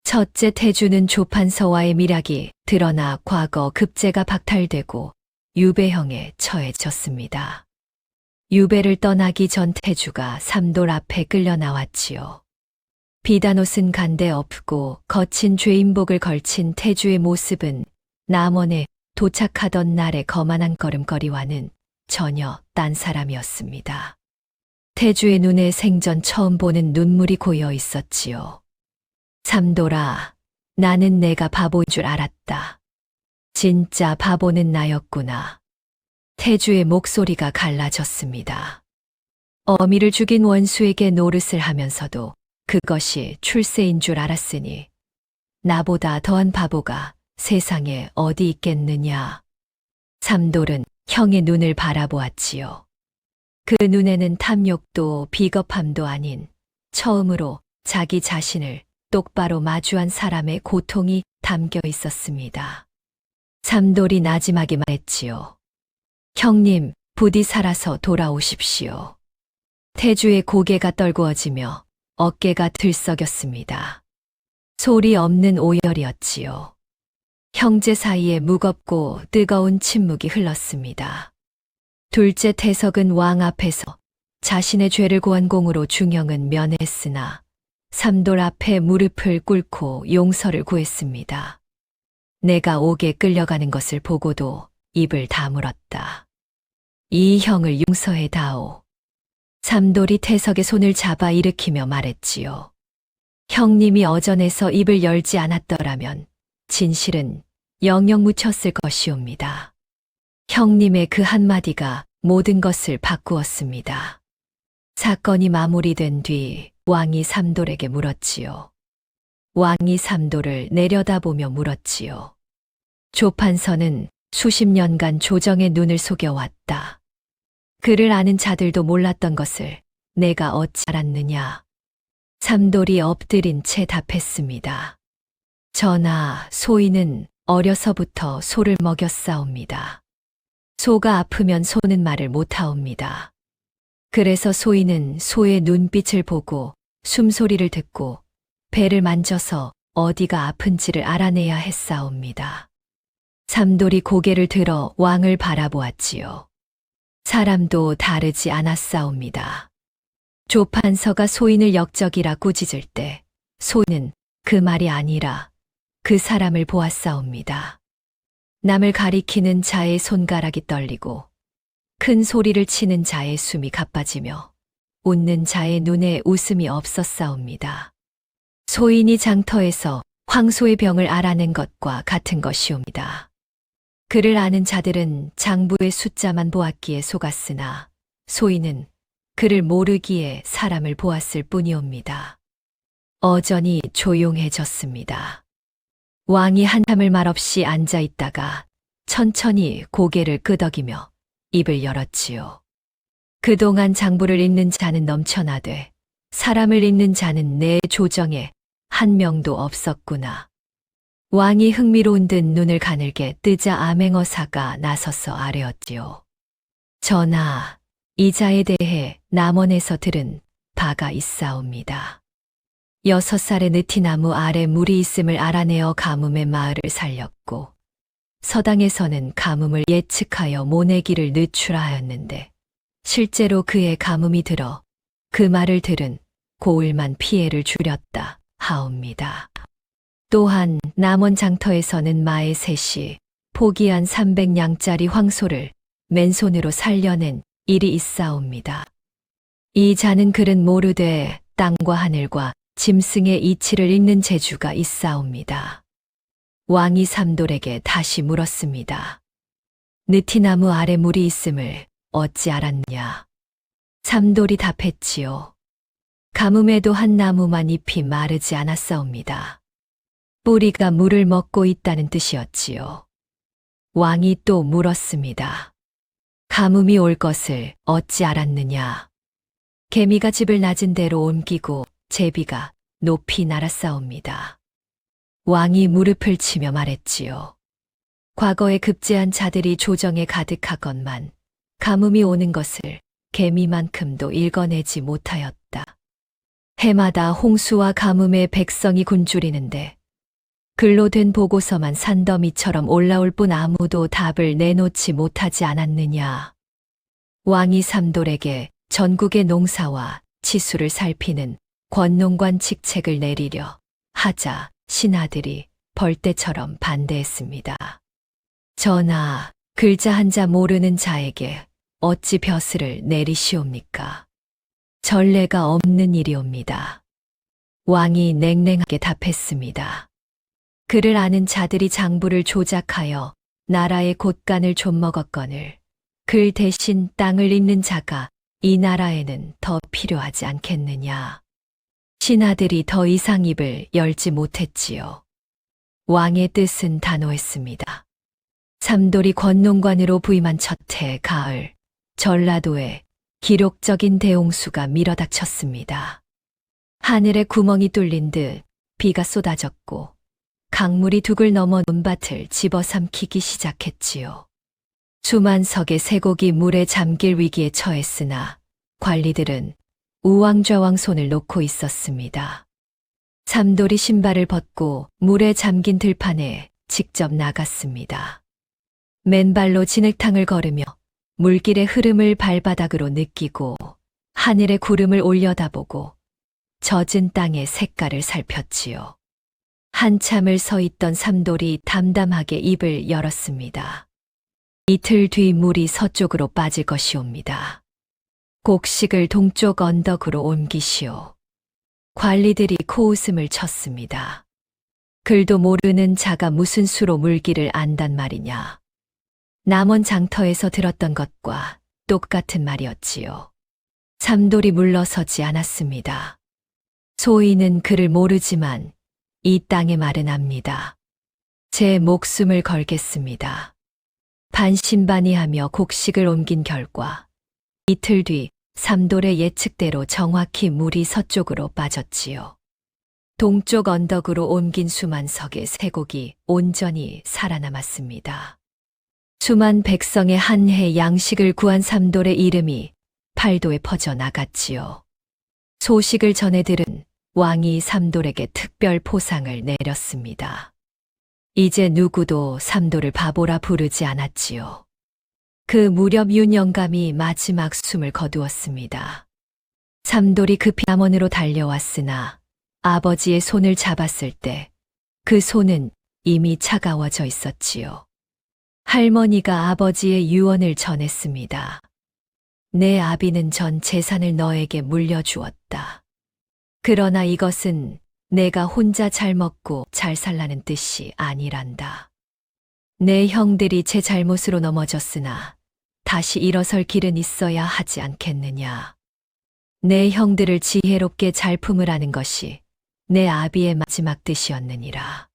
첫째 태주는 조판서와의 밀약이 드러나 과거 급제가 박탈되고 유배형에 처해졌습니다. 유배를 떠나기 전 태주가 삼돌 앞에 끌려 나왔지요. 비단옷은 간데 엎고 거친 죄인복을 걸친 태주의 모습은 남원에 도착하던 날의 거만한 걸음걸이와는 전혀 딴 사람이었습니다. 태주의 눈에 생전 처음 보는 눈물이 고여 있었지요. 삼돌아, 나는 내가 바보인 줄 알았다. 진짜 바보는 나였구나. 태주의 목소리가 갈라졌습니다. 어미를 죽인 원수에게 노릇을 하면서도 그것이 출세인 줄 알았으니 나보다 더한 바보가 세상에 어디 있겠느냐. 삼돌은 형의 눈을 바라보았지요. 그 눈에는 탐욕도 비겁함도 아닌 처음으로 자기 자신을 똑바로 마주한 사람의 고통이 담겨 있었습니다. 삼돌이 나지막이 말했지요. 형님, 부디 살아서 돌아오십시오. 태주의 고개가 떨구어지며 어깨가 들썩였습니다. 소리 없는 오열이었지요. 형제 사이에 무겁고 뜨거운 침묵이 흘렀습니다. 둘째 태석은 왕 앞에서 자신의 죄를 고한 공으로 중형은 면했으나 삼돌 앞에 무릎을 꿇고 용서를 구했습니다. 내가 옥에 끌려가는 것을 보고도 입을 다물었다. 이 형을 용서해 다오. 삼돌이 태석의 손을 잡아 일으키며 말했지요. 형님이 어전에서 입을 열지 않았더라면 진실은 영영 묻혔을 것이옵니다. 형님의 그 한마디가 모든 것을 바꾸었습니다. 사건이 마무리된 뒤 왕이 삼돌에게 물었지요. 왕이 삼돌을 내려다보며 물었지요. 조판서는 수십 년간 조정의 눈을 속여왔다. 그를 아는 자들도 몰랐던 것을 내가 어찌 알았느냐. 삼돌이 엎드린 채 답했습니다. 전하, 소인은 어려서부터 소를 먹였사옵니다. 소가 아프면 소는 말을 못하옵니다. 그래서 소인은 소의 눈빛을 보고 숨소리를 듣고 배를 만져서 어디가 아픈지를 알아내야 했사옵니다. 삼돌이 고개를 들어 왕을 바라보았지요. 사람도 다르지 않았사옵니다. 조판서가 소인을 역적이라 꾸짖을 때 소는 그 말이 아니라 그 사람을 보았사옵니다. 남을 가리키는 자의 손가락이 떨리고 큰 소리를 치는 자의 숨이 가빠지며 웃는 자의 눈에 웃음이 없었사옵니다. 소인이 장터에서 황소의 병을 알아낸 것과 같은 것이옵니다. 그를 아는 자들은 장부의 숫자만 보았기에 속았으나 소인은 그를 모르기에 사람을 보았을 뿐이옵니다. 어전이 조용해졌습니다. 왕이 한참을 말없이 앉아 있다가 천천히 고개를 끄덕이며 입을 열었지요. 그동안 장부를 읽는 자는 넘쳐나되 사람을 읽는 자는 내 조정에 한 명도 없었구나. 왕이 흥미로운 듯 눈을 가늘게 뜨자 암행어사가 나서서 아뢰었지요. 전하, 이 자에 대해 남원에서 들은 바가 있사옵니다. 6살의 느티나무 아래 물이 있음을 알아내어 가뭄의 마을을 살렸고 서당에서는 가뭄을 예측하여 모내기를 늦추라하였는데 실제로 그의 가뭄이 들어 그 말을 들은 고을만 피해를 줄였다 하옵니다. 또한 남원 장터에서는 마의 셋이 포기한 300냥짜리 황소를 맨손으로 살려낸 일이 있사옵니다. 이 자는 글은 모르되 땅과 하늘과 짐승의 이치를 읽는 재주가 있사옵니다. 왕이 삼돌에게 다시 물었습니다. 느티나무 아래 물이 있음을 어찌 알았냐? 삼돌이 답했지요. 가뭄에도 한 나무만 잎이 마르지 않았사옵니다. 뿌리가 물을 먹고 있다는 뜻이었지요. 왕이 또 물었습니다. 가뭄이 올 것을 어찌 알았느냐? 개미가 집을 낮은 데로 옮기고 제비가 높이 날았사옵니다. 왕이 무릎을 치며 말했지요. 과거에 급제한 자들이 조정에 가득하건만 가뭄이 오는 것을 개미만큼도 읽어내지 못하였다. 해마다 홍수와 가뭄에 백성이 굶주리는데 글로 된 보고서만 산더미처럼 올라올 뿐 아무도 답을 내놓지 못하지 않았느냐. 왕이 삼돌에게 전국의 농사와 치수를 살피는 권농관 직책을 내리려 하자 신하들이 벌떼처럼 반대했습니다. 전하, 글자 한자 모르는 자에게 어찌 벼슬을 내리시옵니까? 전례가 없는 일이옵니다. 왕이 냉랭하게 답했습니다. 글을 아는 자들이 장부를 조작하여 나라의 곳간을 좀먹었거늘 글 대신 땅을 읽는 자가 이 나라에는 더 필요하지 않겠느냐. 신하들이 더 이상 입을 열지 못했지요. 왕의 뜻은 단호했습니다. 삼돌이 권농관으로 부임한 첫해 가을, 전라도에 기록적인 대홍수가 밀어닥쳤습니다. 하늘에 구멍이 뚫린 듯 비가 쏟아졌고 강물이 둑을 넘어 논밭을 집어삼키기 시작했지요. 수만 석의 쇠곡이 물에 잠길 위기에 처했으나 관리들은 우왕좌왕 손을 놓고 있었습니다. 삼돌이 신발을 벗고 물에 잠긴 들판에 직접 나갔습니다. 맨발로 진흙탕을 걸으며 물길의 흐름을 발바닥으로 느끼고 하늘의 구름을 올려다보고 젖은 땅의 색깔을 살폈지요. 한참을 서 있던 삼돌이 담담하게 입을 열었습니다. 이틀 뒤 물이 서쪽으로 빠질 것이옵니다. 곡식을 동쪽 언덕으로 옮기시오. 관리들이 코웃음을 쳤습니다. 글도 모르는 자가 무슨 수로 물기를 안단 말이냐. 남원 장터에서 들었던 것과 똑같은 말이었지요. 삼돌이 물러서지 않았습니다. 소인은 글을 모르지만 이 땅의 말은 압니다. 제 목숨을 걸겠습니다. 반신반의하며 곡식을 옮긴 결과 이틀 뒤 삼돌의 예측대로 정확히 물이 서쪽으로 빠졌지요. 동쪽 언덕으로 옮긴 수만 석의 쇠곡이 온전히 살아남았습니다. 수만 백성의 한 해 양식을 구한 삼돌의 이름이 팔도에 퍼져나갔지요. 소식을 전해 들은 왕이 삼돌에게 특별 포상을 내렸습니다. 이제 누구도 삼돌을 바보라 부르지 않았지요. 그 무렵 윤영감이 마지막 숨을 거두었습니다. 삼돌이 급히 남원으로 달려왔으나 아버지의 손을 잡았을 때 그 손은 이미 차가워져 있었지요. 할머니가 아버지의 유언을 전했습니다. 내 아비는 전 재산을 너에게 물려주었다. 그러나 이것은 내가 혼자 잘 먹고 잘 살라는 뜻이 아니란다. 내 형들이 제 잘못으로 넘어졌으나 다시 일어설 길은 있어야 하지 않겠느냐. 내 형들을 지혜롭게 잘 품으라는 것이 내 아비의 마지막 뜻이었느니라.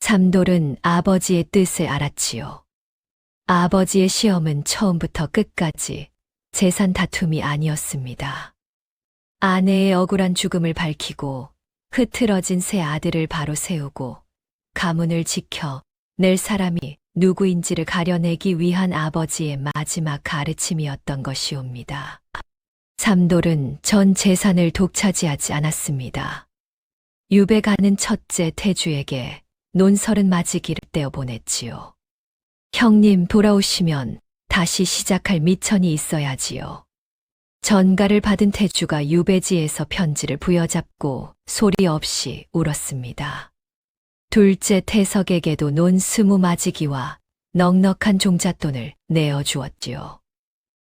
삼돌은 아버지의 뜻을 알았지요. 아버지의 시험은 처음부터 끝까지 재산 다툼이 아니었습니다. 아내의 억울한 죽음을 밝히고 흐트러진 새 아들을 바로 세우고 가문을 지켜 낼 사람이 누구인지를 가려내기 위한 아버지의 마지막 가르침이었던 것이옵니다. 삼돌은 전 재산을 독차지하지 않았습니다. 유배 가는 첫째 태주에게 논설은 맞이기를 떼어보냈지요. 형님 돌아오시면 다시 시작할 미천이 있어야지요. 전가를 받은 태주가 유배지에서 편지를 부여잡고 소리 없이 울었습니다. 둘째 태석에게도 논 20마지기와 넉넉한 종잣돈을 내어주었지요.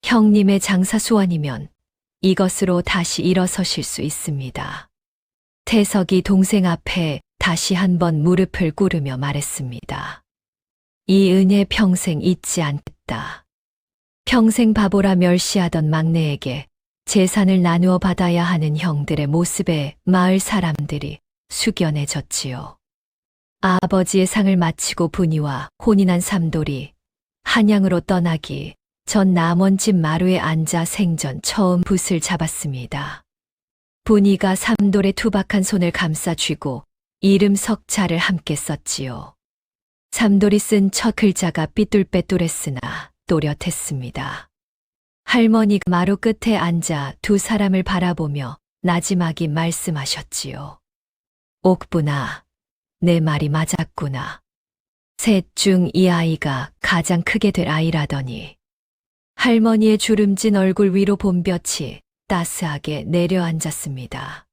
형님의 장사 수완이면 이것으로 다시 일어서실 수 있습니다. 태석이 동생 앞에 다시 한번 무릎을 꿇으며 말했습니다. 이 은혜 평생 잊지 않겠다. 평생 바보라 멸시하던 막내에게 재산을 나누어 받아야 하는 형들의 모습에 마을 사람들이 숙연해졌지요. 아버지의 상을 마치고 분이와 혼이 난 삼돌이 한양으로 떠나기 전 남원집 마루에 앉아 생전 처음 붓을 잡았습니다. 분이가 삼돌의 투박한 손을 감싸 쥐고 이름 석자를 함께 썼지요. 삼돌이 쓴 첫 글자가 삐뚤빼뚤했으나 또렷했습니다. 할머니가 마루 끝에 앉아 두 사람을 바라보며 나지막이 말씀하셨지요. 옥분아, 내 말이 맞았구나. 셋 중 이 아이가 가장 크게 될 아이라더니. 할머니의 주름진 얼굴 위로 봄볕이 따스하게 내려앉았습니다.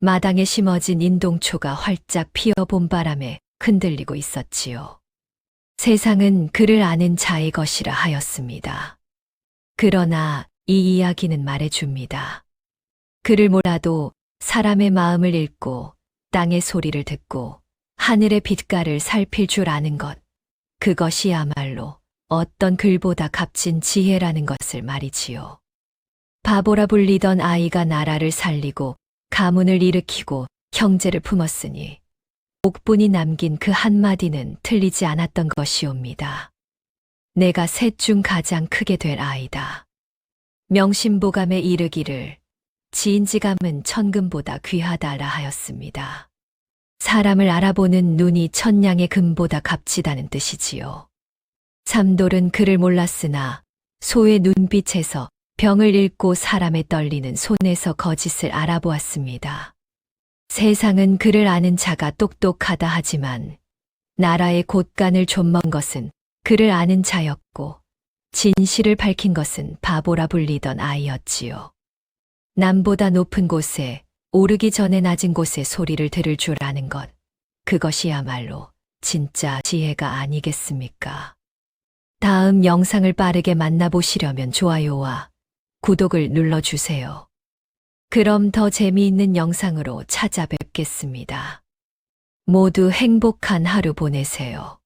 마당에 심어진 인동초가 활짝 피어 봄바람에 흔들리고 있었지요. 세상은 그를 아는 자의 것이라 하였습니다. 그러나 이 이야기는 말해줍니다. 그를 몰라도 사람의 마음을 읽고 땅의 소리를 듣고 하늘의 빛깔을 살필 줄 아는 것, 그것이야말로 어떤 글보다 값진 지혜라는 것을 말이지요. 바보라 불리던 아이가 나라를 살리고 가문을 일으키고 형제를 품었으니 옥분이 남긴 그 한마디는 틀리지 않았던 것이옵니다. 내가 셋 중 가장 크게 될 아이다. 명심보감에 이르기를 지인지감은 천금보다 귀하다라 하였습니다. 사람을 알아보는 눈이 천냥의 금보다 값지다는 뜻이지요. 삼돌은 그를 몰랐으나 소의 눈빛에서 병을 읽고 사람의 떨리는 손에서 거짓을 알아보았습니다. 세상은 그를 아는 자가 똑똑하다 하지만 나라의 곳간을 좀먼 것은 그를 아는 자였고 진실을 밝힌 것은 바보라 불리던 아이였지요. 남보다 높은 곳에 오르기 전에 낮은 곳의 소리를 들을 줄 아는 것, 그것이야말로 진짜 지혜가 아니겠습니까? 다음 영상을 빠르게 만나보시려면 좋아요와 구독을 눌러주세요. 그럼 더 재미있는 영상으로 찾아뵙겠습니다. 모두 행복한 하루 보내세요.